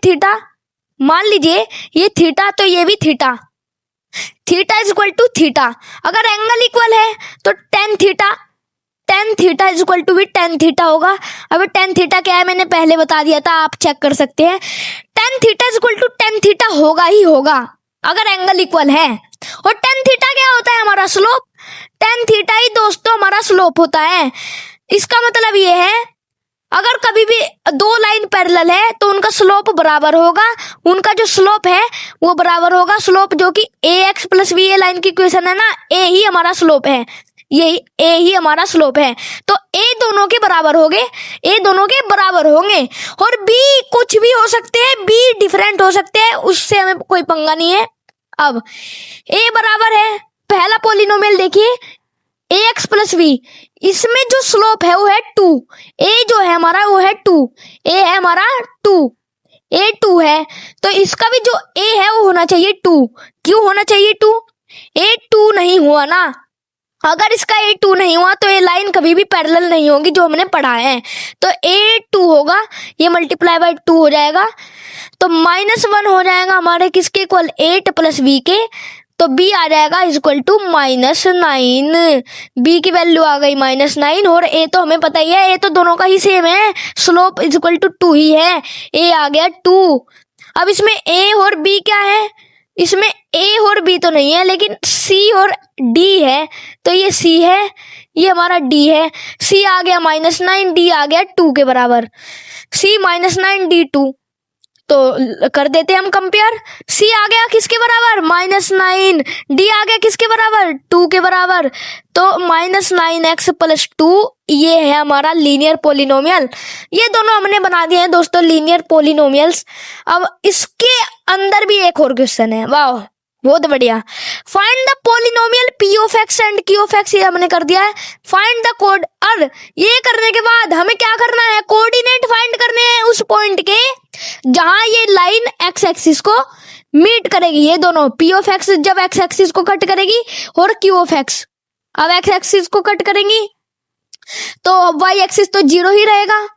ये थीटा, तो ये भी theta is equal to theta. अगर एंगल इक्वल है तो tan theta is equal to भी टेन थीटा होगा। अब टेन थीटा क्या है मैंने पहले बता दिया था, आप चेक कर सकते हैं। Tan theta is equal to tan theta होगा ही होगा अगर एंगल इक्वल है। और टेन थीटा क्या होता है, हमारा स्लोप। टेन थीटा ही दोस्तों हमारा स्लोप होता है। इसका मतलब ये है, अगर कभी भी दो लाइन पैरेलल है तो उनका स्लोप बराबर होगा, उनका जो स्लोप है वो बराबर होगा। स्लोप जो कि ax प्लस b, ये लाइन की इक्वेशन है ना, a ही हमारा स्लोप है, यही a ही हमारा स्लोप है। तो a दोनों के बराबर होंगे, और b कुछ भी हो सकते हैं, b डिफरेंट हो सकते हैं, उससे हमें कोई पंगा नहीं है। अब a बराबर है, पहला पॉलिनोमियल देखिए ax प्लस b, इसमें जो स्लोप है वो है 2, a जो है हमारा वो है 2, a है हमारा 2, a 2 है, तो इसका भी जो a है वो होना चाहिए 2। क्यों होना चाहिए 2? a 2 नहीं हुआ ना, अगर इसका a 2 नहीं हुआ तो ये लाइन कभी भी पैरेलल नहीं होगी जो हमने पढ़ा है। तो a 2 होगा, ये मल्टीप्लाई बाय 2 हो जाएगा, तो -1 हो जाएगा हमारे किसके इक्वल, 8 प्लस b के। तो b आ जाएगा इज इक्वल टू -9, b की वैल्यू आ गई -9, और a तो हमें पता ही है, a तो दोनों का ही सेम है, स्लोप इज इक्वल टू 2 ही है, a आ गया 2। अब इसमें a और b क्या है, इसमें a और b तो नहीं है, लेकिन c और d है, तो ये c है, ये हमारा d है। c आ गया -9, d आ गया 2 के बराबर, c -9 d 2। तो कर देते हैं हम कंपेयर, c आ गया किसके बराबर, -9, d आ गया किसके बराबर, 2 के बराबर। तो -9x प्लस 2, ये है हमारा लीनियर पोलिनोमियल। ये दोनों हमने बना दिए हैं दोस्तों लीनियर पोलिनोमियल्स। अब इसके अंदर भी एक और क्वेश्चन है, वाह बहुत बढ़िया। Find the polynomial p of x and q of x, ये हमने कर दिया है। फाइंड द कोड, और ये करने के बाद हमें क्या करना है, कोऑर्डिनेट फाइंड करने हैं उस पॉइंट के जहां ये लाइन x एक्सिस को मीट करेगी। ये दोनों p ऑफ x जब x एक्सिस को कट करेगी, और q ऑफ x अब x एक्सिस को कट करेंगी, तो y एक्सिस तो 0 ही रहेगा,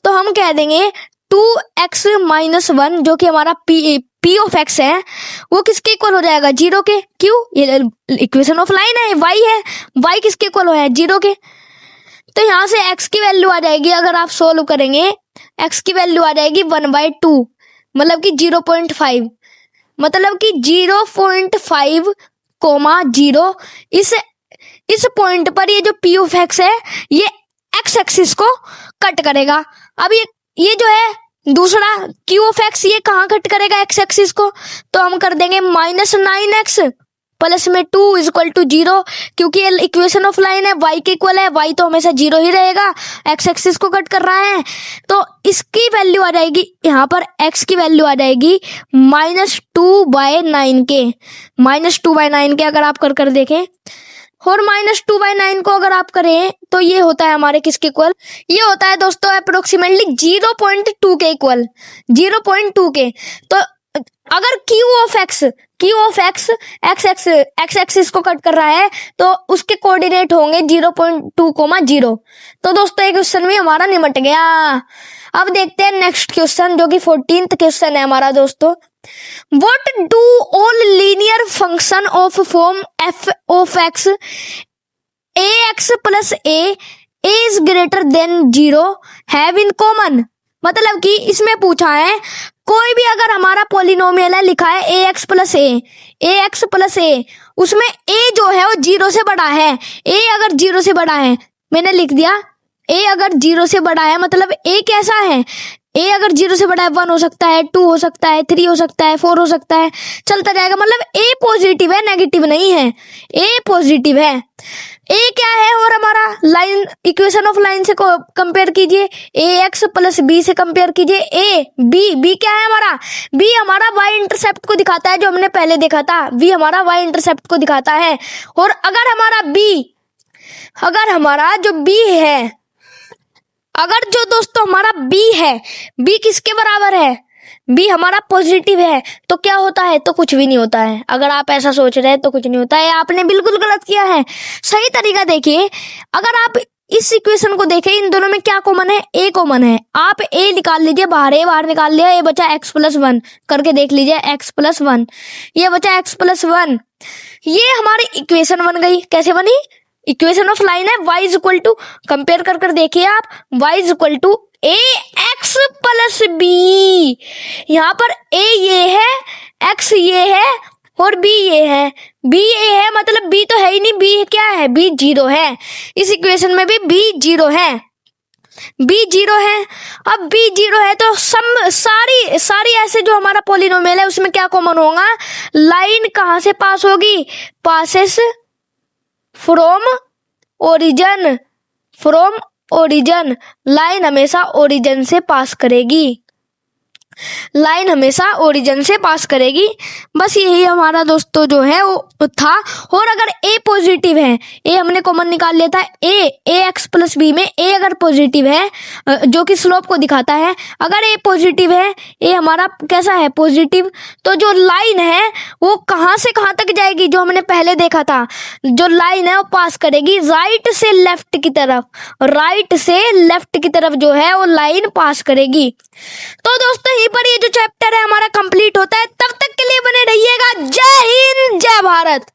तो हम कह देंगे 2x - 1 जो कि हमारा p ऑफ x है, वो किसके इक्वल हो जाएगा, 0 के। क्यों, ये इक्वेशन ऑफ लाइन है, y किसके इक्वल है, 0 के। तो यहाँ से x की वैल्यू आ जाएगी, अगर आप सोल्व करेंगे x की वैल्यू आ जाएगी 1/2, मतलब कि 0.5, मतलब कि 0.5, 0। इस पॉइंट पर ये जो p ऑफ x है ये x एक्सिस को कट करेगा। अब ये जो है दूसरा q ऑफ x, ये कहाँ कट करेगा x एक्सिस को, तो हम कर देंगे -9x प्लस में 2 इक्वल टू 0, क्योंकि ये इक्वेशन ऑफ लाइन है, y के इक्वल है, y तो हमेशा 0 ही रहेगा, x एक्सिस को कट कर रहा है, तो इसकी वैल्यू आ जाएगी यहाँ पर, x की वैल्यू आ जाएगी -2/9 के, -2/9 के अगर आप कर देखें, और -2/9 को अगर आप करें तो ये होता है हमारे किसके इक्वल, ये होता है दोस्तों अप्रोक्सीमेटली 0.2 के इक्वल, 0.2 के। तो अगर x एक्सिस को कट कर रहा है तो उसके कोऑर्डिनेट होंगे 0.2, तो दोस्तों ये क्वेश्चन भी हमारा निपट गया। अब देखते हैं नेक्स्ट क्वेश्चन, जो कि 14th क्वेश्चन है हमारा दोस्तों। What do all linear function of form f of x ax plus a is greater than 0 have in common? मतलब कि इसमें पूछा है कोई भी अगर हमारा पॉलिनोमियल है, लिखा है ax plus a, उसमें a जो है वो 0 से बड़ा है, a अगर 0 से बड़ा है, मैंने लिख दिया a अगर 0 से बड़ा है, मतलब a कैसा है, a अगर 0 से बड़ा है 1 हो सकता है, 2 हो सकता है, 3 हो सकता है, 4 हो सकता है, चलता जाएगा, मतलब a पॉजिटिव है, नेगेटिव नहीं है, a पॉजिटिव है। a क्या है, और हमारा लाइन इक्वेशन ऑफ लाइन से कंपेयर कीजिए, ax प्लस b से कंपेयर कीजिए, b क्या है हमारा, b हमारा y इंटरसेप्ट को दिखाता है, जो हमने पहले देखा था, b हमारा y इंटरसेप्ट को दिखाता है। और अगर हमारा जो b है, अगर जो दोस्तों हमारा b है, b किसके बराबर है, b हमारा पॉजिटिव है, तो क्या होता है, तो कुछ भी नहीं होता है। अगर आप ऐसा सोच रहे हैं तो कुछ नहीं होता है, आपने बिल्कुल गलत किया है। सही तरीका देखिए, अगर आप इस इक्वेशन को देखें, इन दोनों में क्या कॉमन है, a कॉमन है, आप a निकाल लीजिए, बाहर निकाल लिया, ये बचा x+1, करके देख लीजिए x+1, ये बचा x+1, ये हमारी इक्वेशन बन गई। कैसे बनी, इक्वेशन ऑफ लाइन है, y is equal to, compare कर देखिए आप, y is equal to ax plus b, यहाँ पर a ये है, x ये है, और b ये है, b ये है, मतलब b तो है ही नहीं, b क्या है, b 0 है, इस इक्वेशन में भी b 0 है, b 0 है। अब b 0 है तो सारी ऐसे जो हमारा पॉलिनोमियल है उसमें क्या कॉमन होगा, लाइन कहाँ से पास होगी, पासेस फ्रॉम ओरिजिन, लाइन हमेशा ओरिजिन से पास करेगी, बस यही हमारा दोस्तों जो है वो था। और अगर a पॉजिटिव है, a हमने कॉमन निकाल लिया था, ax प्लस b में a अगर पॉजिटिव है, जो कि स्लोप को दिखाता है, अगर a पॉजिटिव है, a हमारा कैसा है, पॉजिटिव, तो जो लाइन है वो कहाँ से कहाँ तक जाएगी, जो हमने पहले देखा था, जो लाइन है वो पास करेगी राइट से लेफ्ट की तरफ जो है वो लाइन पास करेगी। तो दोस्तों यहीं पर ये जो चैप्टर है हमारा कंप्लीट होता है। तब तक के लिए बने रहिएगा। जय हिंद, जय भारत।